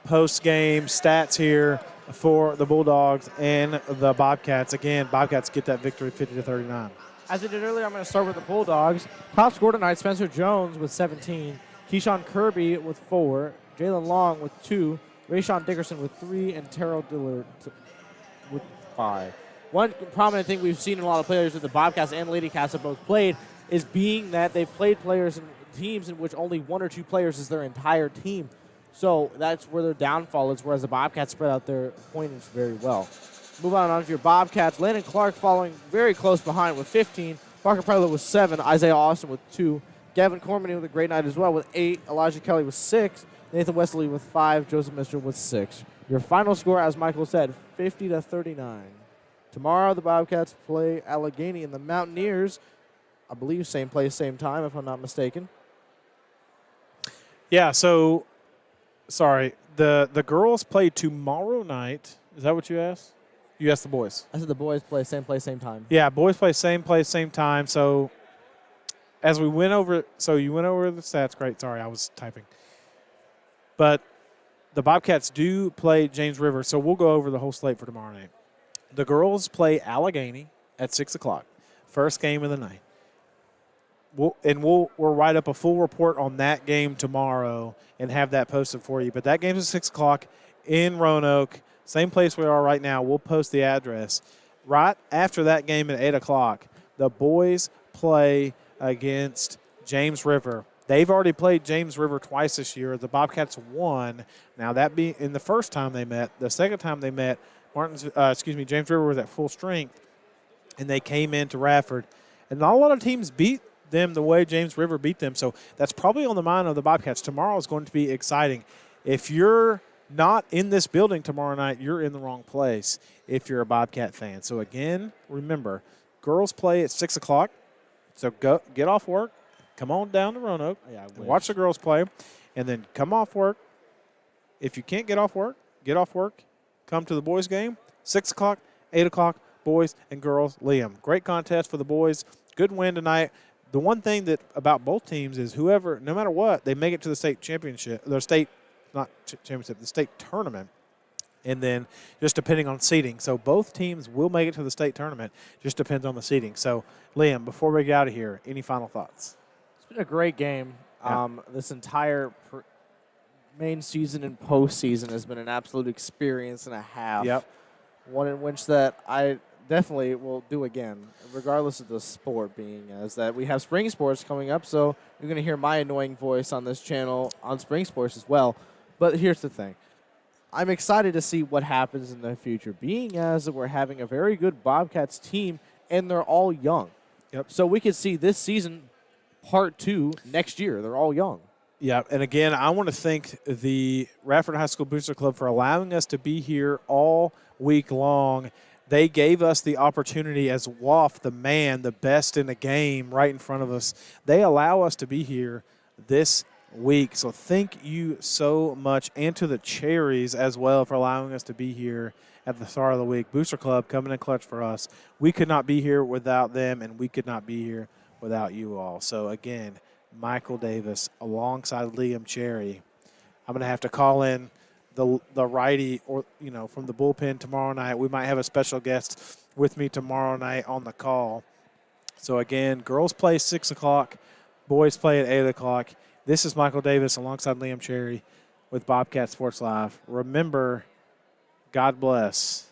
Speaker 8: post-game stats here for the Bulldogs and the Bobcats. Again, Bobcats get that victory 50-39.
Speaker 9: As I did earlier, I'm going to start with the Bulldogs. Top scorer tonight, Spencer Jones with 17, Keyshawn Kirby with 4, Jalen Long with 2, Rayshawn Dickerson with 3, and Terrell Dillard with 5. One prominent thing we've seen in a lot of players that the Bobcats and Lady Cats have both played is being that they've played players in teams in which only 1 or 2 players is their entire team. So that's where their downfall is, whereas the Bobcats spread out their pointage very well. Move on to your Bobcats. Landon Clark following very close behind with 15. Parker Prello with 7. Isaiah Austin with 2. Gavin Cormany with a great night as well with 8. Elijah Kelly with 6. Nathan Wesley with 5. Joseph Mister with 6. Your final score, as Michael said, 50-39. Tomorrow the Bobcats play Allegheny, and the Mountaineers, I believe, same place, same time, if I'm not mistaken.
Speaker 8: Yeah, so... Sorry, the girls play tomorrow night. Is that what you asked? You asked the boys.
Speaker 9: I said the boys play same place, same time.
Speaker 8: Yeah, boys play same place, same time. So as we went over, you went over the stats. Great. Sorry, I was typing. But the Bobcats do play James River, so we'll go over the whole slate for tomorrow night. The girls play Allegheny at 6 o'clock, first game of the night. We'll write up a full report on that game tomorrow and have that posted for you. But that game's at 6 o'clock in Roanoke, same place we are right now. We'll post the address. Right after that game at 8 o'clock, the boys play against James River. They've already played James River twice this year. The Bobcats won. Now, that being in the first time they met. The second time they met, James River was at full strength, and they came into Radford. And not a lot of teams beat them the way James River beat them. So that's probably on the mind of the Bobcats. Tomorrow is going to be exciting. If you're not in this building tomorrow night, you're in the wrong place if you're a Bobcat fan. So again, remember, girls play at 6 o'clock. So go get off work, come on down to Roanoke, and watch the girls play, and then come off work. If you can't get off work, come to the boys game, 6 o'clock, 8 o'clock, boys and girls. Liam, great contest for the boys. Good win tonight. The one thing that about both teams is whoever, no matter what, they make it to the state championship, the state tournament, and then just depending on seeding. So both teams will make it to the state tournament. Just depends on the seeding. So, Liam, before we get out of here, any final thoughts?
Speaker 9: It's been a great game.
Speaker 8: Yeah.
Speaker 9: This entire main season and postseason has been an absolute experience and a half.
Speaker 8: Yep.
Speaker 9: One in which that I definitely will do again, regardless of the sport being as that we have spring sports coming up, so you're going to hear my annoying voice on this channel on spring sports as well. But here's the thing. I'm excited to see what happens in the future, being as we're having a very good Bobcats team, and they're all young.
Speaker 8: Yep.
Speaker 9: So we could see this season, part 2, next year. They're all young.
Speaker 8: Yeah, and again, I want to thank the Radford High School Booster Club for allowing us to be here all week long. They gave us the opportunity as WAF, the man, the best in the game right in front of us. They allow us to be here this week. So thank you so much, and to the Cherries as well for allowing us to be here at the start of the week. Booster Club coming in clutch for us. We could not be here without them, and we could not be here without you all. So, again, Michael Davis alongside Liam Cherry. I'm going to have to call in the righty or, from the bullpen tomorrow night. We might have a special guest with me tomorrow night on the call. So, again, girls play 6 o'clock, boys play at 8 o'clock. This is Michael Davis alongside Liam Cherry with Bobcat Sports Live. Remember, God bless.